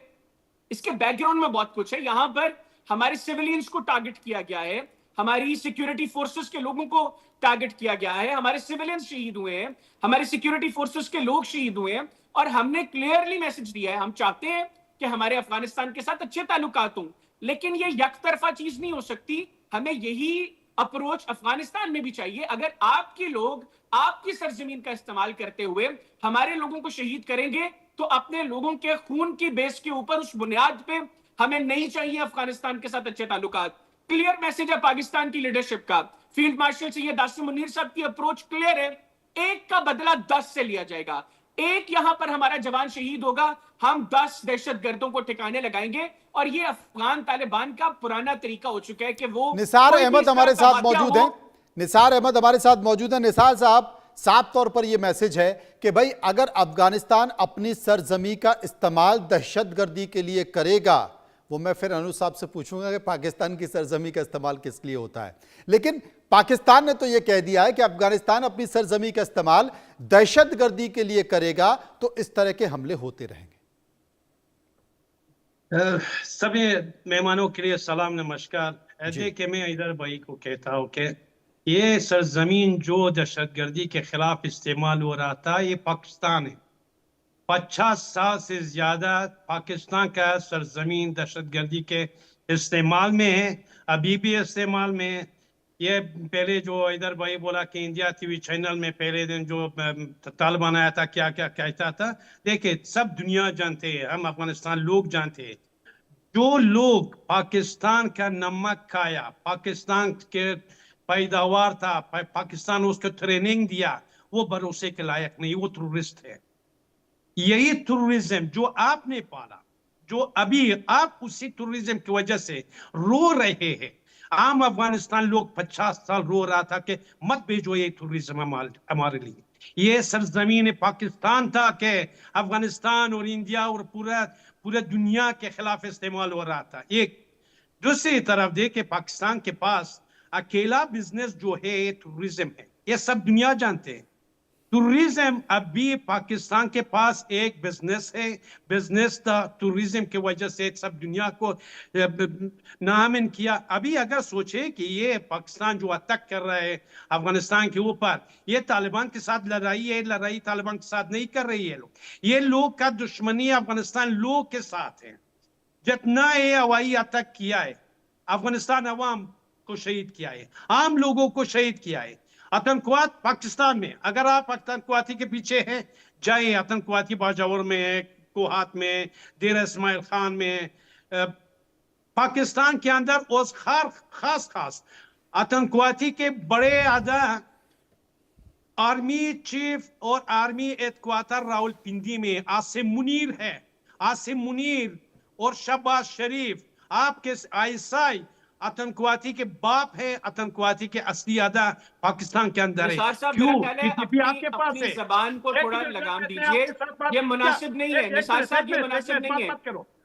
Speaker 5: इसके बैकग्राउंड में बहुत कुछ है। यहां पर हमारे सिविलियंस को टारगेट किया गया है, हमारी सिक्योरिटी फोर्सेस के लोगों को टारगेट किया गया है, हमारे सिविलियंस शहीद हुए हैं, हमारे सिक्योरिटी फोर्सेस के लोग शहीद हुए हैं, और हमने क्लियरली मैसेज दिया है हम चाहते हैं कि हमारे अफगानिस्तान के साथ अच्छे ताल्लुकात हों, लेकिन ये यकतरफा चीज नहीं हो सकती। हमें यही अप्रोच अफगानिस्तान में भी चाहिए। अगर आपके लोग आपकी सरजमीन का इस्तेमाल करते हुए हमारे लोगों को शहीद करेंगे तो अपने लोगों के खून की बेस के ऊपर, उस बुनियाद पे हमें नहीं चाहिए अफगानिस्तान के साथ अच्छे ताल्लुकात। क्लियर मैसेज है पाकिस्तान की लीडरशिप का। फील्ड मार्शल सैयद आसिम मुनीर साहब की अप्रोच क्लियर है, एक का बदला 10 से लिया जाएगा। एक यहां पर हमारा जवान शहीद होगा, हम 10 दहशतगर्दों को ठिकाने लगाएंगे, और ये अफगान तालिबान का पुराना तरीका हो चुका है कि वो
Speaker 2: निसार अहमद हमारे साथ मौजूद हैं। निसार अहमद हमारे साथ मौजूद हैं। निसार साहब, साफ तौर पर यह मैसेज है कि भाई अगर अफगानिस्तान अपनी सरजमी का इस्तेमाल दहशतगर्दी के लिए करेगा, वो मैं फिर अनु साहब से पूछूंगा कि पाकिस्तान की सरजमी का इस्तेमाल किस लिए होता है, लेकिन पाकिस्तान ने तो यह कह दिया है कि अफगानिस्तान अपनी सरजमी का इस्तेमाल दहशतगर्दी के लिए करेगा, तो इस तरह के हमले होते रहेंगे।
Speaker 6: सभी मेहमानों के लिए सलाम, नमस्कार। देखिए, मैं इधर भाई को कहता हूँ कि ये सरजमीन जो दहशतगर्दी के खिलाफ इस्तेमाल हो रहा था, ये पाकिस्तान है। 50 साल से ज्यादा पाकिस्तान का सरजमीन दहशतगर्दी के इस्तेमाल में है, अभी भी इस्तेमाल में है। ये पहले जो इधर भाई बोला कि इंडिया टीवी चैनल में पहले दिन जो तालिबान आया था, क्या क्या कहता था, देखिए सब दुनिया जानते हैं, हम अफगानिस्तान लोग जानते हैं। जो लोग पाकिस्तान का नमक खाया, पाकिस्तान के पैदावार था, पाकिस्तान उसको ट्रेनिंग दिया, वो भरोसे के लायक नहीं, वो टूरिस्ट है। यही टूरिज्म जो आपने पाला, जो अभी आप उसी टूरिज्म की वजह से रो रहे हैं। आम अफगानिस्तान लोग 50 साल रो रहा था कि मत भेजो ये टूरिज्म हमारे लिए। ये सरजमीन पाकिस्तान था कि अफगानिस्तान और इंडिया और पूरा दुनिया के खिलाफ इस्तेमाल हो रहा था। एक दूसरी तरफ देखे, पाकिस्तान के पास अकेला बिजनेस जो है ये टूरिज्म है, ये सब दुनिया जानते हैं। टूरिज्म अभी पाकिस्तान के पास एक बिजनेस है, बिजनेस था टूरिज्म की वजह से सब दुनिया को नामिन किया। अभी अगर सोचे कि ये पाकिस्तान जो अटैक कर रहा है अफगानिस्तान के ऊपर, ये तालिबान के साथ लड़ाई है, लड़ाई तालिबान के साथ नहीं कर रही है। ये लोग का दुश्मनी अफगानिस्तान लोग के साथ है। जितना ये हवाई अटैक किया है, अफगानिस्तान अवाम को शहीद किया है, आम लोगों को शहीद किया है। आतंकवाद पाकिस्तान में, अगर आप आतंकवादी के पीछे हैं, जाए आतंकवादी बाजावर में, कोहात में, डेरा इस्माइल खान में, पाकिस्तान के अंदर उस खास आतंकवादी के बड़े आधा आर्मी चीफ और आर्मी हेडक्वार्टर रावलपिंडी में आसिम मुनीर है। आसिम मुनीर और शहबाज शरीफ आपके आईएसआई आतंकवादी के बाप है, आतंकवादी के असली आधा पाकिस्तान के अंदर है। क्यों? क्योंकि आपके पास है।
Speaker 5: जबान को थोड़ा लगाम दीजिए, ये मुनासिब नहीं है निसार साहब, ये मुनासिब नहीं है,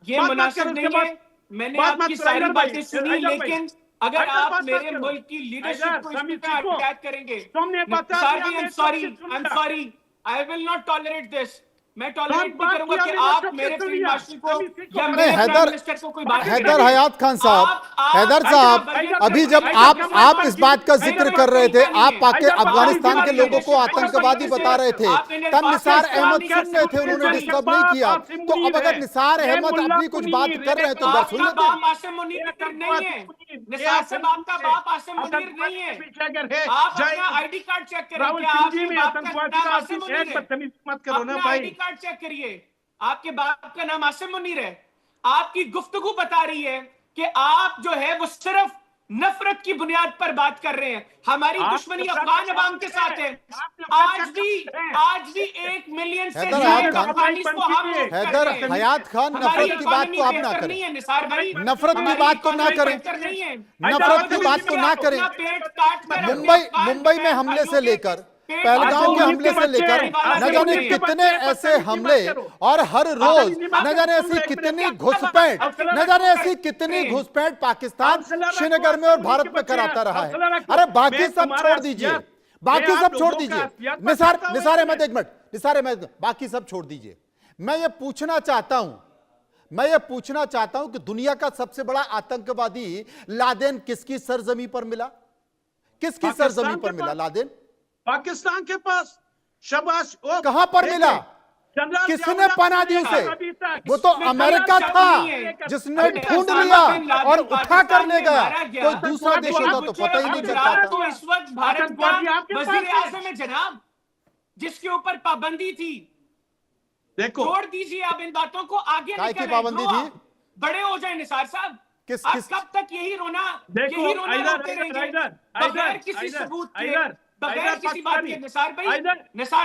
Speaker 5: ये मुनासिब नहीं है। मैंने आपकी सारी बातें सुनी, लेकिन अगर आप मेरे मुल्क की लीडरशिप को इस पे अटैक करेंगे, Nisar ji, I am sorry, I will not tolerate this. मैं टॉलरेट नहीं करूंगा कि आप मेरे फील्ड मार्शल को या मेरे प्राइम मिनिस्टर को कोई बात
Speaker 2: हैदर हयात खान साहब, हैदर साहब, अभी जब आप इस बात का जिक्र कर रहे थे, आप अफगानिस्तान के लोगों को आतंकवादी बता रहे थे, तब निसार अहमद सुन रहे थे, उन्होंने डिस्टर्ब नहीं किया। तो अब अगर निसार अहमद अपनी कुछ बात कर रहे हैं तो दर सुन लेते हैं।
Speaker 5: आसिम मुनीर नहीं है, निसार साहब आपका बाप आसिम मुनीर नहीं है। आप अपना आईडी कार्ड चेक करें, क्या आपके बाप का नाम आसिम मुनीर है?
Speaker 6: मत करो ना भाई,
Speaker 5: कार्ड चेक करिए, आपके बाप का नाम आसिम मुनीर है। आपकी गुफ्तगू बता रही है कि आप जो है वो सिर्फ नफरत की बुनियाद पर बात कर रहे हैं। हमारी दुश्मनी अफगान अवाम के साथ है। आज भी 1 मिलियन से
Speaker 2: हैदर
Speaker 5: ज्यादा
Speaker 2: हयात
Speaker 5: अफगानिस को हम मुक्त कर
Speaker 2: हैदर
Speaker 5: रहे हैं।
Speaker 2: हयात खान,
Speaker 5: हमारी
Speaker 2: नफरत की बात
Speaker 5: इकॉनमी
Speaker 2: तो आप ना
Speaker 5: बेहतर
Speaker 2: करें।
Speaker 5: नहीं है निसार भाई,
Speaker 2: नफरत की बात तो ना करें। नफरत की बात तो ना करें। मुंबई में हमले से लेकर पहलगाम के हमले से लेकर न जाने कितने ऐसे हमले और हर रोज न जाने ऐसी कितनी घुसपैठ, न जाने ऐसी कितनी घुसपैठ पाकिस्तान श्रीनगर में और भारत में कराता रहा है। अरे बाकी सब छोड़ दीजिए, बाकी सब छोड़ दीजिए। निसार अहमद, एक मिनट, निसार अहमद, बाकी सब छोड़ दीजिए। मैं ये पूछना चाहता हूं कि दुनिया का सबसे बड़ा आतंकवादी लादेन किसकी सरजमी पर मिला? किसकी सरजमी पर मिला लादेन?
Speaker 6: पाकिस्तान के पास। शबाश।
Speaker 2: कहां पर मिला? किसने पनाह दी उसे? वो तो अमेरिका था जिसने ढूंढ लिया और उठा कर ले गया। कोई दूसरा देश होता तो पता ही नहीं चलता था।
Speaker 5: तो इस वक्त भारत का वजीर आज़म है जनाब, जिसके ऊपर पाबंदी थी।
Speaker 6: देखो,
Speaker 5: छोड़ दीजिए आप इन बातों को, आगे
Speaker 2: काय की
Speaker 5: निकलें,
Speaker 2: पाबंदी थी?
Speaker 5: बड़े हो जाए निसार साहब। आप कब तक यही रोना रोते रहेंगे बगैर किसी सबूत के, बगैर किसी बात के? निसार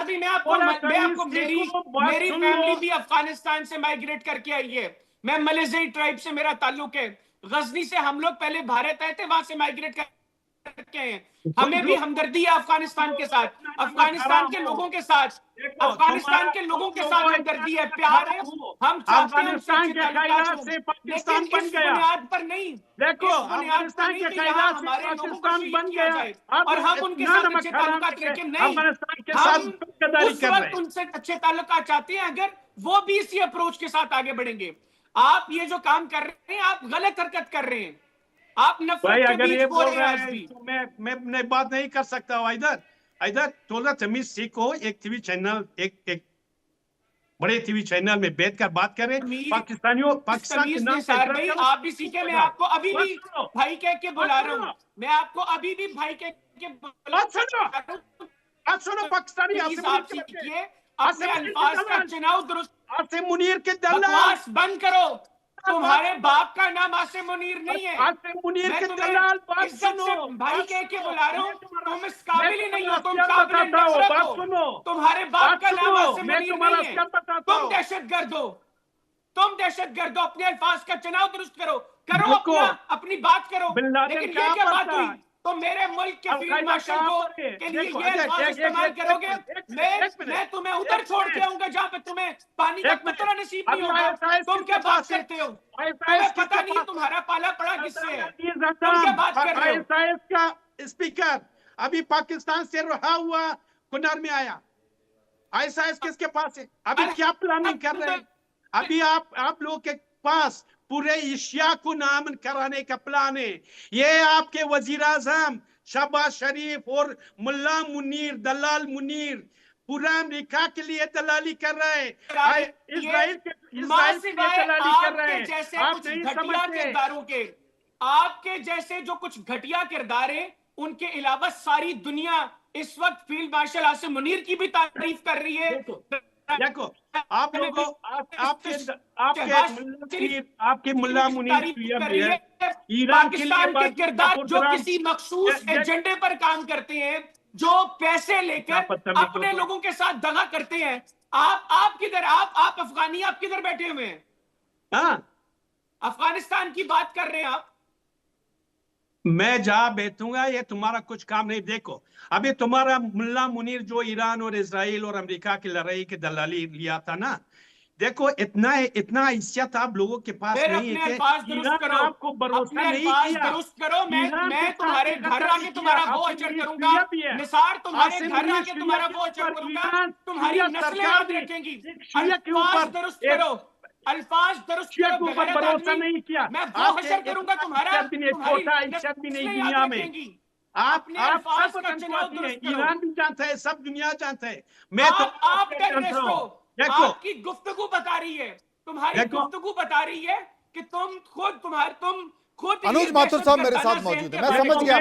Speaker 5: भाई मैं आपको मेरी फैमिली भी अफगानिस्तान से माइग्रेट करके आई है। मैं मलेशियाई ट्राइब से मेरा ताल्लुक है। गजनी से हम लोग पहले भारत आए थे, वहां से माइग्रेट करके आए हैं। हमें भी हमदर्दी है अफगानिस्तान के साथ, अफगानिस्तान के लोगों के साथ, अफगानिस्तान के लोगों के साथ हमदर्दी है, प्यार है। हम चाहते हैं
Speaker 6: से पाकिस्तान बन गया,
Speaker 5: बुनियाद पर नहीं।
Speaker 6: देखो अफगानिस्तान के खैरात से पाकिस्तान बन गया
Speaker 5: और हम उनके साथ अच्छे ताल्लुकात रखें। नहीं,
Speaker 6: अफगानिस्तान के साथ गद्दारी
Speaker 5: उस
Speaker 6: कर रहे
Speaker 5: वक्त उनसे अच्छे ताल्लुकात चाहते हैं अगर वो भी इसी अप्रोच के साथ आगे बढ़ेंगे। आप ये जो काम कर रहे हैं, आप गलत हरकत कर रहे हैं। आप
Speaker 6: भाई
Speaker 5: नफरत के
Speaker 6: अगर
Speaker 5: बीच
Speaker 6: ये
Speaker 5: बोल
Speaker 6: बोल
Speaker 5: रहे
Speaker 6: रहा
Speaker 5: हैं आज
Speaker 6: है
Speaker 5: भी।
Speaker 6: तो मैं बात नहीं कर सकता हूँ। इधर थोड़ा तमीज सीखो। एक टीवी चैनल, एक बड़े टीवी चैनल में बैठकर बात करें। पाकिस्तान के नाम
Speaker 5: निसार भाई आप भी सीखे। मैं आपको अभी भी भाई कह के बुला रहा हूँ। मैं आपको अभी भी भाई कह के
Speaker 6: सुनो। पाकिस्तानी
Speaker 5: आप सीखिए, अपने अल्फाज का चुनाव दुरुस्त।
Speaker 6: आसिम मुनीर के दलाल,
Speaker 5: बकवास बंद करो। तुम्हारे बाप का नाम आसिम मुनीर नहीं है।
Speaker 6: आसिम मुनीर के दलाल, बात सुनो।
Speaker 5: भाई कह के बुला रहा हूँ। तुम इस काबिल ही नहीं हो, तुम
Speaker 6: बात सुनो।
Speaker 5: तुम्हारे बाप का नाम आसिम मुनीर नहीं है। तुम
Speaker 6: हूँ।
Speaker 5: दहशतगर्द हो। अपने अल्फाज का चुनाव दुरुस्त करो
Speaker 6: देखो,
Speaker 5: अपनी बात करो।
Speaker 6: बिन लादेन
Speaker 5: लेकिन
Speaker 6: क्या
Speaker 5: ये क्या बात
Speaker 6: पता?
Speaker 5: हुई? तो मेरे मुल्क के फील्ड मार्शल को के लिए
Speaker 6: देखो,
Speaker 5: ये अल्फाज इस्तेमाल करोगे? मैं तुम्हें उधर छोड़ के आऊंगा जहाँ पे तुम्हें पानी का कतरा नसीब नहीं होगा। तुम क्या बात करते हो? तुम्हें पता नहीं तुम्हारा पाला पड़ा किससे है? तुम क्या बात कर रहे हो?
Speaker 6: ISIS का स्पीकर अभी पाकिस्तान से रहा हुआ कुन्नार में आया। ISIS किसके पास है? अभी क्या प्लानिंग कर रहे हैं? अभी आप लोग के पास पूरे एशिया को नामन कराने का प्लान है। ये आपके वजीर आजम शहबाज शरीफ और मुल्ला मुनीर, दलाल मुनीर पूरा अमेरिका के लिए दलाली कर रहे हैं। इजराइल के लिए दलाली कर रहे हैं। आप नहीं समझते।
Speaker 5: आपके जैसे जो कुछ घटिया किरदार हैं, उनके अलावा सारी दुनिया इस वक्त फील्ड मार्शल आसिम मुनीर की भी तारीफ कर रही है।
Speaker 6: देखो आप लोगों आपके मुल्ला मुनीर ईरान
Speaker 5: पाकिस्तान के किरदार जो किसी मखसूस एजेंडे पर काम करते हैं, जो पैसे लेकर अपने लोगों के साथ दगा करते हैं। आप किधर? आप अफगानी, आप किधर बैठे हुए हैं?
Speaker 6: हाँ,
Speaker 5: अफगानिस्तान की बात कर रहे हैं आप।
Speaker 6: मैं जहां बैठूंगा ये तुम्हारा कुछ काम नहीं। देखो अभी तुम्हारा मुल्ला मुनीर जो ईरान और इजराइल और अमेरिका की लड़ाई की दलाली लिया था ना, देखो इतना हैसियत आप लोगों के पास नहीं है कि ईरान आपको भरोसा नहीं किया।
Speaker 5: दुरुस्त करो। मैं तुम्हारे घर आके तुम्हारा वो अचर करूंगा। निसार तुम्हारे घर आके तुम्हारा वो अचर करूंगा। तुम्हारी नस्लें याद रखेंगी। अल्फाज दुरुस्त करो।
Speaker 6: भरोसा नहीं किया।
Speaker 5: मैं वो हशर करूंगा तुम्हारा।
Speaker 6: छोटा इज्जत भी नहीं दुनिया में। आप सब जानते हैं, ईरान भी जानता है, सब दुनिया जानता है। मैं तो
Speaker 5: आप टेररिस्ट हो। आपकी गुफ्तगू बता रही है, तुम्हारी गुफ्तगू बता रही है कि तुम खुद
Speaker 2: अनुज माथुर साहब मेरे साथ मौजूद है। मैं समझ गया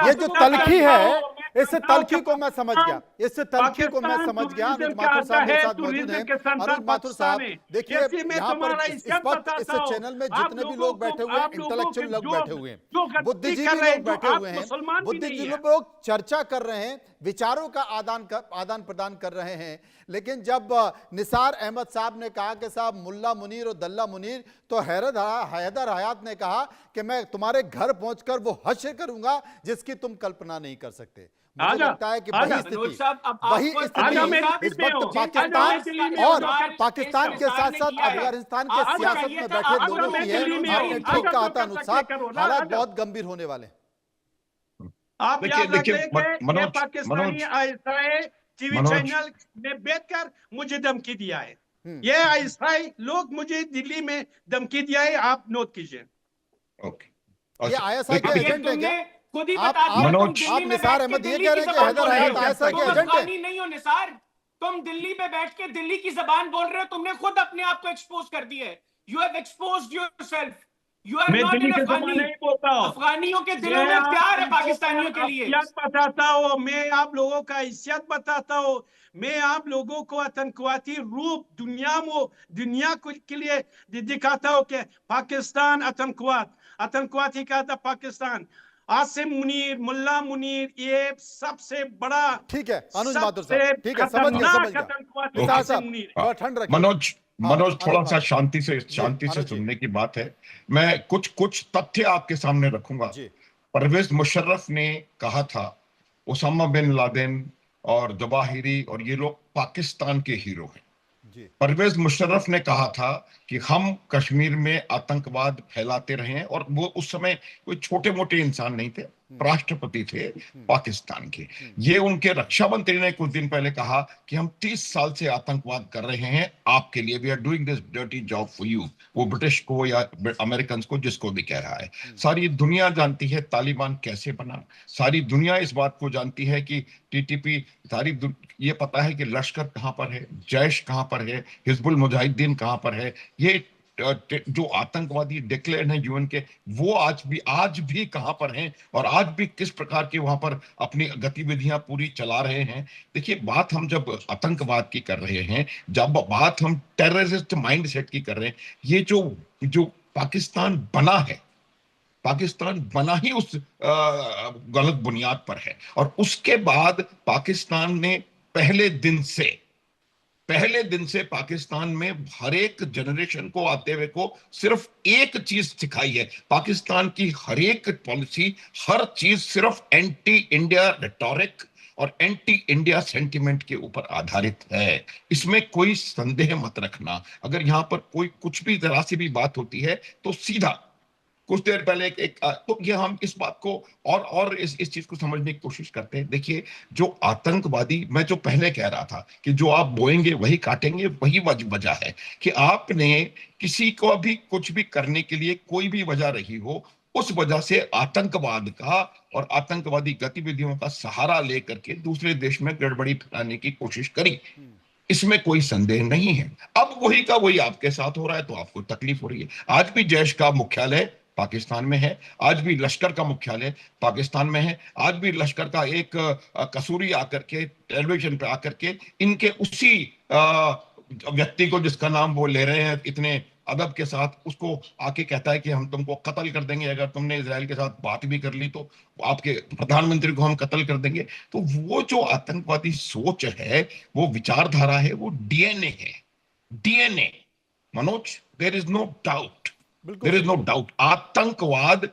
Speaker 2: ये जो तलखी है इस तलखी को मैं समझ गया, इस तलखी को मैं समझ गया। अनुज माथुर साहब मेरे साथ मौजूद हैं। अनुज माथुर साहब, देखिए यहाँ पर इस वक्त इस चैनल में जितने भी लोग बैठे हुए हैं, इंटेलेक्चुअल लोग बैठे हुए हैं, बुद्धिजीवी लोग बैठे हुए हैं, बुद्धिजीवी लोग चर्चा कर रहे हैं, विचारों का आदान प्रदान कर रहे हैं। लेकिन जब निसार अहमद साहब ने कहा कि साहब मुल्ला मुनीर और दल्ला मुनीर, तो हैदर हयात ने कहा कि मैं तुम्हारे घर पहुंचकर वो हश्र करूंगा जिसकी तुम कल्पना नहीं कर सकते। मुझे लगता है कि वही स्थिति इस वक्त पाकिस्तान और पाकिस्तान के साथ साथ अफगानिस्तान के सियासत में बैठे लोगों की है। आपने ठीक कहा था अनुज साहब, हालात बहुत गंभीर होने वाले हैं।
Speaker 6: आप याद रखें कि पाकिस्तानी आईएसआई टीवी चैनल ने बैठकर मुझे धमकी दिया है। ये आईएसआई लोग मुझे दिल्ली में धमकी दिया है, आप नोट कीजिए।
Speaker 2: ये आईएसआई के एजेंट है क्या?
Speaker 5: खुद ही
Speaker 2: आप निसार अहमद ये कह रहे हैं कि हैदर हयात आईएसआई के एजेंट है?
Speaker 5: नहीं हो निसार, तुम दिल्ली में बैठ के दिल्ली की जबान बोल रहे हो, तुमने खुद अपने आप को एक्सपोज कर दिया है। You have exposed yourself. You are not an Afghani.
Speaker 6: नहीं बोलता हूं,
Speaker 5: अफगानियों के दिलों में प्यार है पाकिस्तानियों के लिए।
Speaker 6: बताता हूँ मैं, आप लोगों का इज्जत बताता हूँ मैं, आप लोगों को आतंकवादी रूप दुनिया के लिए दिखाता हूँ कि पाकिस्तान आतंकवादी का था पाकिस्तान। आसिम मुनीर, मुल्ला मुनीर, ये सबसे बड़ा,
Speaker 2: ठीक है अनुज माथुर साहब, ठीक है, समझ गया। ठंड रखिए
Speaker 3: मनोज, थोड़ा सा शांति से सुनने की बात है। मैं कुछ तथ्य आपके सामने रखूंगा। परवेज मुशर्रफ ने कहा था ओसामा बिन लादेन और जवाहिरी और ये लोग पाकिस्तान के हीरो हैं। परवेज मुशर्रफ ने कहा था कि हम कश्मीर में आतंकवाद फैलाते रहे हैं, और वो उस समय कोई छोटे मोटे इंसान नहीं थे, राष्ट्रपति थे पाकिस्तान के। ये उनके रक्षा मंत्री ने कुछ दिन पहले कहा कि हम 30 साल से आतंकवाद कर रहे हैं आपके लिए, we are doing this dirty job for you. वो ब्रिटिश को या अमेरिकन को, जिसको भी कह रहा है। सारी दुनिया जानती है तालिबान कैसे बना, सारी दुनिया इस बात को जानती है कि टीटीपी, ये पता है कि लश्कर कहां पर है, जैश कहां पर है, हिजबुल मुजाहिदीन कहां पर है। ये जो आतंकवादी डिक्लेयर हैं यूएन के, वो आज भी कहां पर हैं और आज भी किस प्रकार के वहां पर अपनी गतिविधियां पूरी चला रहे हैं। देखिए, बात हम जब आतंकवाद की कर रहे हैं, जब बात हम टेररिस्ट माइंडसेट की कर रहे हैं, ये जो पाकिस्तान बना है, पाकिस्तान बना ही उस गलत बुनियाद पर है। और उसके बाद पाकिस्तान ने पहले दिन से पाकिस्तान में हर एक जनरेशन को आते हुए को सिर्फ एक चीज सिखाई है। पाकिस्तान की हर एक पॉलिसी, हर चीज सिर्फ एंटी इंडिया रेटोरिक और एंटी इंडिया सेंटिमेंट के ऊपर आधारित है। इसमें कोई संदेह मत रखना। अगर यहां पर कोई कुछ भी जरा सी भी बात होती है तो सीधा कुछ देर पहले तो ये हम इस बात को और इस चीज को समझने की कोशिश करते हैं। देखिए, जो आतंकवादी, मैं जो पहले कह रहा था कि जो आप बोएंगे वही काटेंगे, वही वजह है कि आपने किसी को भी कुछ भी करने के लिए कोई भी वजह रही हो, उस वजह से आतंकवाद का और आतंकवादी गतिविधियों का सहारा लेकर के दूसरे देश में गड़बड़ी फैलाने की कोशिश करी। इसमें कोई संदेह नहीं है। अब वही का वही आपके साथ हो रहा है तो आपको तकलीफ हो रही है। आज भी जैश का मुख्यालय पाकिस्तान में है, आज भी लश्कर का मुख्यालय पाकिस्तान में है, आज भी लश्कर का एक कसूरी आकर के टेलीविजन पे आकर के इनके उसी व्यक्ति को, जिसका नाम वो ले रहे हैं इतने अदब के साथ, उसको आके कहता है कि हम तुमको कत्ल कर देंगे, अगर तुमने इजराइल के साथ बात भी कर ली तो आपके प्रधानमंत्री को हम कत्ल कर देंगे। तो वो जो आतंकवादी सोच है, वो विचारधारा है, वो डीएनए है। DNA Manoj, there is no doubt, आतंकवाद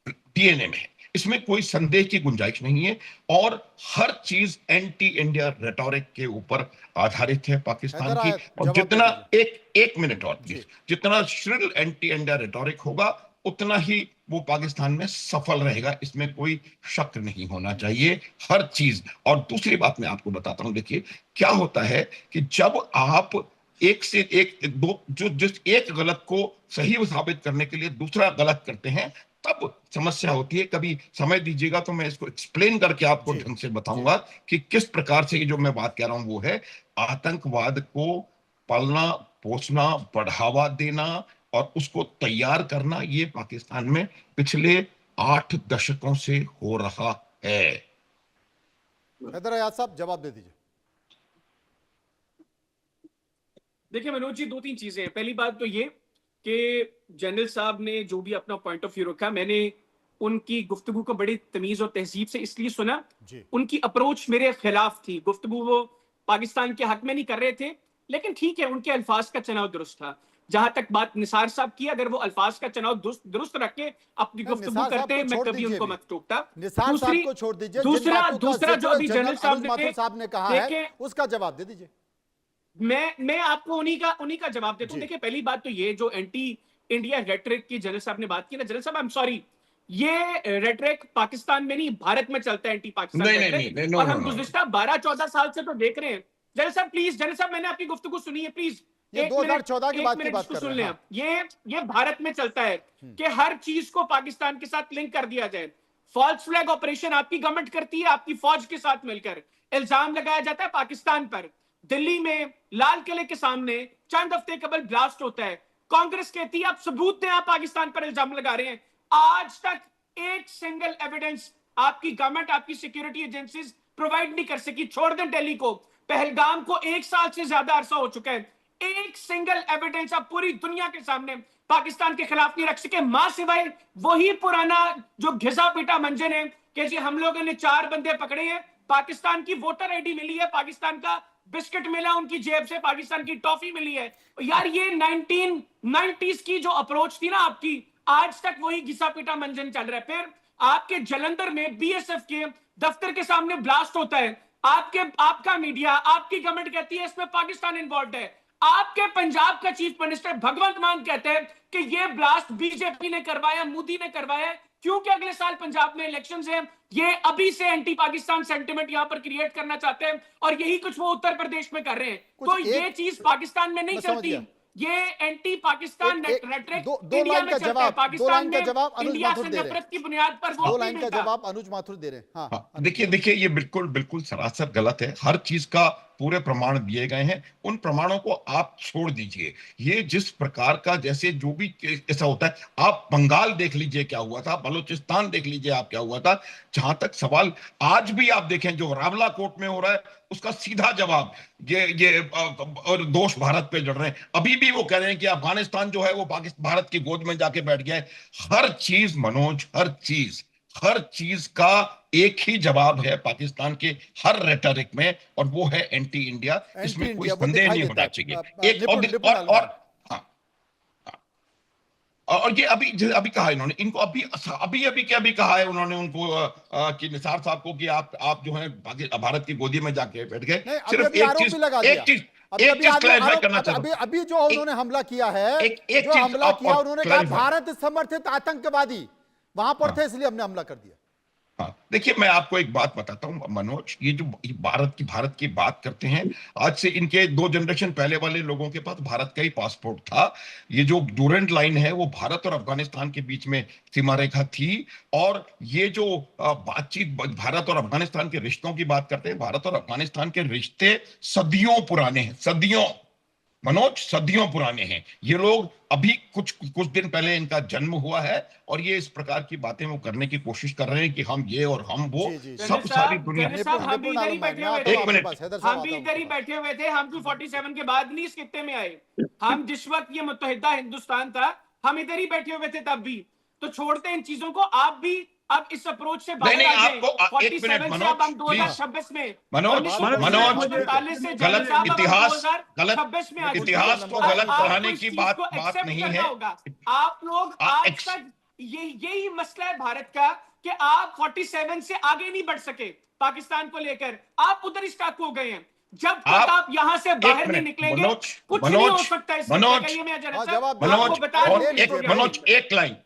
Speaker 3: डीएनए में है, इसमें कोई संदेह की गुंजाइश नहीं है। और हर चीज एंटी इंडिया रेटोरिक के ऊपर आधारित है पाकिस्तान की। और जितना एक मिनट और प्लीज, जितना श्रिल एंटी इंडिया रेटोरिक होगा उतना ही वो पाकिस्तान में सफल रहेगा, इसमें कोई शक नहीं होना चाहिए, हर चीज। और दूसरी बात मैं आपको बताता हूं, देखिए क्या होता है कि जब आप एक से एक जिस एक गलत को सही साबित करने के लिए दूसरा गलत करते हैं, तब समस्या होती है। कभी समय दीजिएगा तो मैं इसको एक्सप्लेन करके आपको ढंग से बताऊंगा कि किस प्रकार से ये जो मैं बात कह रहा हूं वो है आतंकवाद को पालना, पोसना, बढ़ावा देना और उसको तैयार करना। ये पाकिस्तान में पिछले 8 दशकों से हो रहा है।
Speaker 2: हैदर अयाज साहब जवाब दे दीजिए।
Speaker 5: देखिए मनोज जी, दो तीन चीजें हैं। पहली बात तो ये कि जनरल साहब ने जो भी अपना पॉइंट ऑफ व्यू रखा, मैंने उनकी गुफ्तगू को बड़ी तमीज और तहजीब से इसलिए सुना।
Speaker 2: जी।
Speaker 5: उनकी अप्रोच मेरे खिलाफ थी, गुफ्तगू वो पाकिस्तान के हक में नहीं कर रहे थे, लेकिन ठीक है, उनके अल्फाज का चुनाव दुरुस्त था। जहां तक बात निसार साहब की, अगर वो अल्फाज का चुनाव दुरुस्त रख के अपनी गुफ्तगू करते, मैं कभी उनको मत टोकता।
Speaker 2: निसार साहब को छोड़ दीजिए,
Speaker 5: दूसरा जो अभी जनरल
Speaker 2: साहब ने कहा है उसका जवाब दे दीजिए।
Speaker 5: मैं आपको उन्हीं का जवाब देता हूं। देखिए, पहली बात तो ये जो एंटी इंडिया रेटरिक की जनरल साहब ने बात की ना, जनरल साहब आई एम सॉरी, ये रेटरिक पाकिस्तान में नहीं भारत में चलता है, एंटी पाकिस्तान रेटरिक। और हम गुज़िश्ता 12-14 साल से तो देख रहे हैं। जनरल साहब प्लीज, जनरल साहब मैंने आपकी गुफ्तगू सुनी है, प्लीज
Speaker 2: ये 2014 की बात कर रहे हैं।
Speaker 5: ये भारत में चलता है कि हर चीज को पाकिस्तान के साथ लिंक कर दिया जाए। फॉल्स फ्लैग ऑपरेशन आपकी गवर्नमेंट करती है, आपकी फौज के साथ मिलकर। इल्जाम लगाया जाता है पाकिस्तान पर। दिल्ली में लाल किले के सामने चंद हफ्ते कबल ब्लास्ट होता है, कांग्रेस कहती है आप सबूत दें, आप पाकिस्तान पर इल्जाम लगा रहे हैं। आज तक एक सिंगल एविडेंस आपकी गवर्नमेंट, आपकी सिक्योरिटी एजेंसीज प्रोवाइड नहीं कर सकी। छोड़ दें दिल्ली को, पहलगाम को 1 साल से ज्यादा अरसा हो चुका है, एक सिंगल एविडेंस आप पूरी दुनिया के सामने पाकिस्तान के खिलाफ नहीं रख सके, मां सिवाय वही पुराना जो घिसा पीटा मंजर है कि जी हम लोगों ने 4 बंदे पकड़े हैं, पाकिस्तान की वोटर आईडी मिली है, पाकिस्तान का बिस्किट मिला उनकी जेब से, पाकिस्तान की टॉफी मिली है। यार ये 1990s की जो अप्रोच थी ना आपकी, आज तक वही घिसा पीटा मंजर चल रहा है। फिर आपके जलंधर में बीएसएफ के दफ्तर के सामने ब्लास्ट होता है, आपका मीडिया, आपकी गवर्नमेंट कहती है इसमें पाकिस्तान इन्वॉल्व है। आपके पंजाब का चीफ मिनिस्टर भगवंत मान कहते हैं कि ये ब्लास्ट बीजेपी ने करवाया, मोदी ने करवाया, क्योंकि अगले साल पंजाब में इलेक्शंस हैं। ये अभी से एंटी पाकिस्तान सेंटिमेंट यहां पर क्रिएट करना चाहते हैं और यही कुछ वो उत्तर प्रदेश में कर रहे हैं। तो ये चीज पाकिस्तान में नहीं चलती, ये एंटी पाकिस्तान रेटरिक इंडिया में चलता है। पाकिस्तान में इंडिया से नफरत की बुनियाद पर वो
Speaker 2: 2 लाइन का जवाब अनुज माथुर दे रहे हैं। हाँ,
Speaker 3: देखिए ये बिल्कुल सरासर गलत है। हर चीज का पूरे प्रमाण दिए गए हैं, उन प्रमाणों को आप छोड़ दीजिए। ये जिस प्रकार का जैसे जो भी ऐसा होता है, आप बंगाल देख लीजिए क्या हुआ था, बलूचिस्तान देख लीजिए आप क्या हुआ था। जहां तक सवाल आज भी आप देखें जो रावला कोर्ट में हो रहा है, उसका सीधा जवाब ये और दोष भारत पे जड़ रहे हैं। अभी भी वो कह रहे हैं कि अफगानिस्तान जो है वो भारत की गोद में जाके बैठ गया है। हर चीज मनोज, हर चीज का एक ही जवाब है पाकिस्तान के हर रेटरिक में, और वो है एंटी इंडिया। इसमें कोई संदेह नहीं होना चाहिए। और ये अभी कहा इन्होंने, इनको अभी कहा है उन्होंने उनको कि निसार साहब को कि आप जो है भारत की गोदी में जाके बैठ गए। सिर्फ एक चीज क्लैरिफाई करना चाहता हूं।
Speaker 2: अभी जो उन्होंने हमला किया है, उन्होंने कहा भारत समर्थित आतंकवादी वहां पर थे, इसलिए हमने हमला कर दिया।
Speaker 3: हाँ, देखिए मैं आपको एक बात बताता हूं मनोज, ये जो भारत की बात करते हैं, आज से इनके 2 जनरेशन पहले वाले लोगों के पास भारत का ही पासपोर्ट था। ये जो डूरेंट लाइन है वो भारत और अफगानिस्तान के बीच में सीमा रेखा थी। और ये जो बातचीत भारत और अफगानिस्तान के रिश्तों की बात करते हैं, भारत और अफगानिस्तान के रिश्ते सदियों पुराने हैं, सदियों पुराने हैं। ये लोग अभी कुछ दिन पहले इनका जन्म हुआ है, और ये इस प्रकार की बातें वो करने की कोशिश कर रहे हैं कि हम ये और हम वो। सब सारी दुनिया
Speaker 5: हम भी इधर ही बैठे हुए थे, हम 247 के बाद नहीं इस खित्ते में आए। हम जिस वक्त ये मुत्तहिदा हिंदुस्तान था, हम इधर ही बैठे हुए थे तब भी। तो छोड़ते हैं इन चीजों को, आप भी अब इस अप्रोच से बाहर आ जाएं। 47 से अब हम 2026 में
Speaker 3: मनोज गलत इतिहास को गलत पढ़ाने की बात नहीं है।
Speaker 5: आप लोग आज तक यही मसला है भारत का कि आप 47 से आगे नहीं बढ़ सके पाकिस्तान को लेकर, आप उधर स्टक हो गए हैं। जब तक आप यहां से बाहर नहीं निकलेंगे कुछ नहीं हो सकता।
Speaker 3: मनोज एक लाइन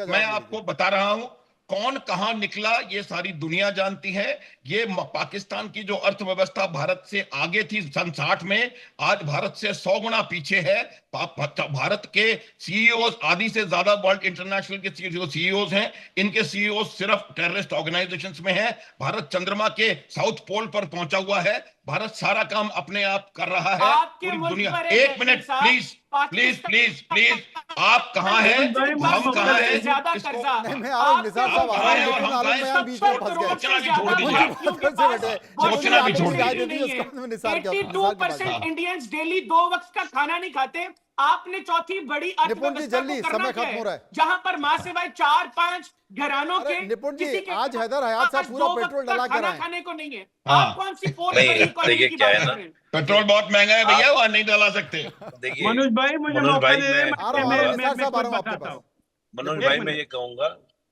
Speaker 3: मैं आपको बता रहा हूं कौन कहां निकला, ये सारी दुनिया जानती है। ये पाकिस्तान की जो अर्थव्यवस्था भारत से आगे थी सन 60 में, आज भारत से 100 गुना पीछे है। भारत के सीईओ आधी से ज्यादा वर्ल्ड इंटरनेशनल के सीईओ हैं, इनके सीईओ सिर्फ टेररिस्ट ऑर्गेनाइजेशंस में है। भारत चंद्रमा के साउथ पोल पर पहुंचा हुआ है। भारत सारा काम अपने आप कर रहा है। पूरी दुनिया, एक minute please, please please please, आप कहाँ हैं, हम कहाँ हैं,
Speaker 5: ज्यादा
Speaker 3: इसको-
Speaker 5: कर्जा
Speaker 2: नहीं, मैं आ रहा हूँ, निसार साहब आ रहा हूँ, लेकिन आलम मैं यहाँ बीच में फंस गया।
Speaker 3: सोचना भी छोड़ दीजिए आप।
Speaker 2: सोचना भी छोड़
Speaker 3: दीजिए।
Speaker 2: निसार के पास।
Speaker 5: 82% इंडियंस डेली 2 वक्त का खाना नहीं खाते। आपने चौथी बड़ी
Speaker 2: निपुण जी,
Speaker 5: अर्थव्यवस्था
Speaker 2: जल्दी,
Speaker 5: को करना
Speaker 2: समय
Speaker 5: क्या
Speaker 2: खत्म हो रहा है।
Speaker 5: जहां पर मां से भाई 4-5 घरानों
Speaker 2: अरे
Speaker 5: के
Speaker 2: निपुण जी,
Speaker 5: किसी के
Speaker 2: आज हैदर हयात साहब
Speaker 5: पास
Speaker 2: पूरा
Speaker 5: 2 वक्त
Speaker 2: पेट्रोल
Speaker 5: का
Speaker 2: डला के
Speaker 5: खाना
Speaker 2: रहे हैं।
Speaker 5: खाने को नहीं है।
Speaker 3: हाँ।
Speaker 5: आप कौन सी फोर्थ
Speaker 4: नहीं,
Speaker 5: बड़ी इकोनॉमी
Speaker 4: देखिए
Speaker 5: की
Speaker 4: क्या
Speaker 5: बात
Speaker 4: है
Speaker 5: कर
Speaker 4: ना,
Speaker 5: रहे हैं?
Speaker 3: पेट्रोल बहुत महंगा है भैया, वहां नहीं डला सकते।
Speaker 4: देखिए
Speaker 6: मनोज भाई मुझे
Speaker 4: मनोज
Speaker 6: मौका
Speaker 4: भाई,
Speaker 6: दे,
Speaker 4: मैं
Speaker 2: आ रहा हूँ,
Speaker 6: मैं
Speaker 2: निसार साहब आ
Speaker 6: कुछ
Speaker 2: रहा हूँ आपके
Speaker 6: बताता
Speaker 2: पास।
Speaker 6: हूँ।
Speaker 4: मनोज
Speaker 2: एक
Speaker 4: भाई
Speaker 2: मिनट।
Speaker 4: मैं ये कहूंगा,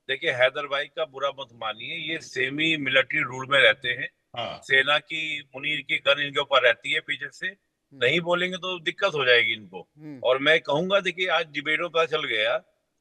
Speaker 4: देखिए हैदर भाई का बुरा मत मानिए, ये सेमी मिलिट्री रूल में रहते हैं।
Speaker 3: हाँ,
Speaker 4: सेना की मुनीर की गन इनके ऊपर रहती है पीछे से, नहीं बोलेंगे तो दिक्कत हो जाएगी इनको। और मैं कहूंगा, देखिए आज डिबेट में पता चल गया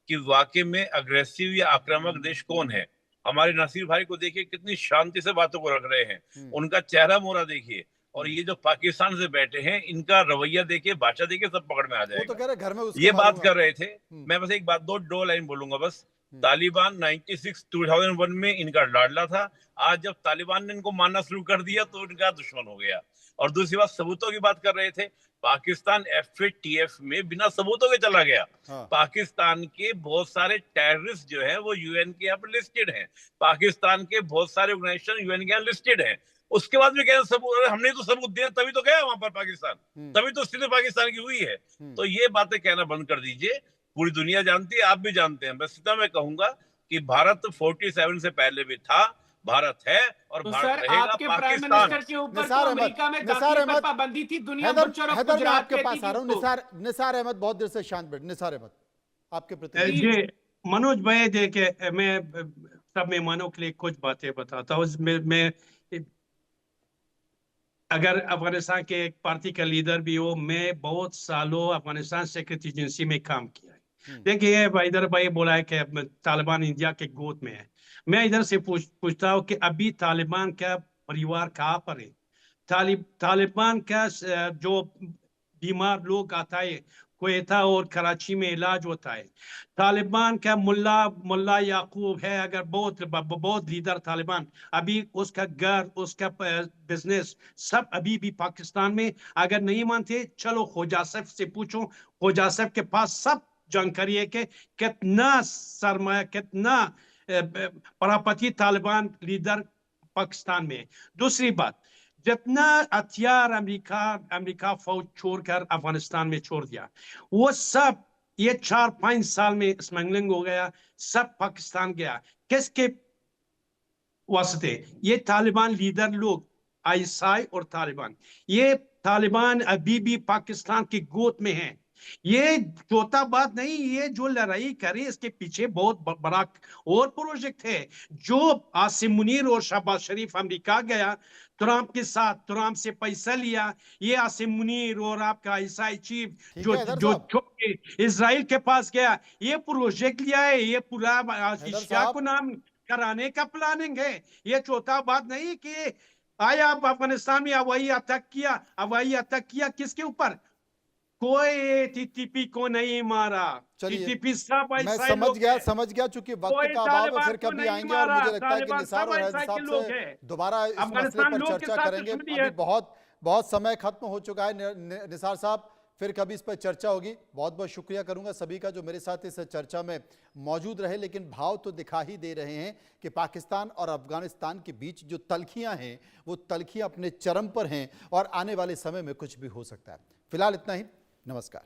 Speaker 4: कि वाकई में अग्रेसिव या आक्रामक देश कौन है। हमारे नसीर भाई को देखिए कितनी शांति से बातों को रख रहे हैं, उनका चेहरा मोहरा देखिए, और ये जो पाकिस्तान से बैठे हैं इनका रवैया देखिए, भाषा देखिए, सब पकड़ में आ
Speaker 2: वो तो
Speaker 4: जाएगा।
Speaker 2: कह रहे घर में उसको
Speaker 4: ये बात
Speaker 2: मारूंगा।
Speaker 4: कर रहे थे। मैं बस एक बात, दो लाइन बोलूंगा बस। तालिबान 96 2001 में इनका लाडला था, आज जब तालिबान ने इनको मानना शुरू कर दिया तो इनका दुश्मन हो गया। और दूसरी बात, सबूतों की बात कर रहे थे, पाकिस्तान FATF में बिना सबूतों के चला गया।
Speaker 2: हाँ।
Speaker 4: पाकिस्तान के बहुत सारे टेररिस्ट जो है वो UN के यहाँ पर लिस्टेड हैं, पाकिस्तान के बहुत सारे ऑर्गेनाइजेशन UN के यहाँ लिस्टेड हैं। उसके बाद भी कहते सबूत, हमने तो सबूत दिया तभी तो गया वहां पर पाकिस्तान, तभी तो स्थिति पाकिस्तान की हुई है। तो ये बातें कहना बंद कर दीजिए, पूरी दुनिया जानती है, आप भी जानते हैं। बस इतना मैं कहूंगा कि भारत 47 से पहले भी था, भारत है और
Speaker 5: तो
Speaker 4: भारत
Speaker 5: सर
Speaker 4: रहेगा।
Speaker 5: आपके प्राइम
Speaker 4: पाकिस्तान
Speaker 5: मिनिस्टर के ऊपर तो
Speaker 2: निसार अहमद,
Speaker 5: अमेरिका में
Speaker 2: निसार
Speaker 5: दाखिले पर
Speaker 2: अहमद,
Speaker 5: पाबंदी थी, दुनिया
Speaker 2: हैदर
Speaker 5: बुच्चर ऑफ
Speaker 2: हैदर मैं
Speaker 5: गुजरात
Speaker 2: आपके
Speaker 5: कहती
Speaker 2: पास
Speaker 5: थी
Speaker 2: आ रहा हूँ।
Speaker 5: उसको।
Speaker 2: निसार अहमद बहुत देर से शांत बैठे। निसार अहमद आपके प्रति।
Speaker 6: जी मनोज भाई, देखिए मैं सब मेहमानों के लिए कुछ बातें बताता हूँ। मैं अगर अफगानिस्तान के एक पार्टी का लीडर भी हो, मैं बहुत सालों अफगानिस्तान सिक्योरिटी एजेंसी में काम किया है। देखिए इधर भाई बोला है कि तालिबान इंडिया के गोद में है। मैं इधर से पूछता हूँ कि अभी तालिबान का परिवार कहाँ पर है? तालिबान का जो बीमार लोग आता है क्वेटा और कराची में इलाज होता है। तालिबान का मुल्ला याकूब है, अगर बहुत लीडर तालिबान, अभी उसका घर, उसका बिजनेस सब अभी भी पाकिस्तान में। अगर नहीं मानते चलो खोजासफ से पूछो, खोजासफ के पास सब जानकारी है कि कितना सरमाया, कितना परापति तालिबान लीडर पाकिस्तान में। दूसरी बात, जितना हथियार अमेरिका फौज छोड़कर अफगानिस्तान में छोड़ दिया, वो सब ये 4-5 साल में स्मगलिंग हो गया, सब पाकिस्तान गया। किसके वास्ते? ये तालिबान लीडर लोग, ISI और तालिबान, ये तालिबान अभी भी पाकिस्तान की गोद में है। ये छोटा बात नहीं, ये जो लड़ाई करे इसके पीछे बहुत बड़ा और प्रोजेक्ट है। जो आसिम मुनीर और शहबाज शरीफ अमेरिका गया ट्रंप के साथ, ट्रंप से पैसा लिया, ये आसिम मुनीर और आपका ISI चीफ जो इजराइल के पास गया, ये प्रोजेक्ट लिया है, ये पूरा एशिया को नाम कराने का प्लानिंग है। ये छोटा बात नहीं कि आया आप अफगानिस्तान में हवाई अटैक किया किसके ऊपर? कोई TTP को नहीं मारा। TTP सब
Speaker 2: मैं समझ गया चूंकि वक्त का अभाव है, फिर कभी आएंगे और मुझे लगता है कि निसार और हैदर साहब से दोबारा इस मसले पर चर्चा करेंगे। अभी बहुत समय खत्म हो चुका है। निसार साहब, फिर कभी इस पर चर्चा होगी। बहुत बहुत शुक्रिया करूंगा सभी का जो मेरे साथ इस चर्चा में मौजूद रहे। लेकिन भाव तो दिखा ही दे रहे हैं कि पाकिस्तान और अफगानिस्तान के बीच जो तल्खियां हैं वो तल्खियां अपने चरम पर हैं और आने वाले समय में कुछ भी हो सकता है। फिलहाल इतना ही। नमस्कार।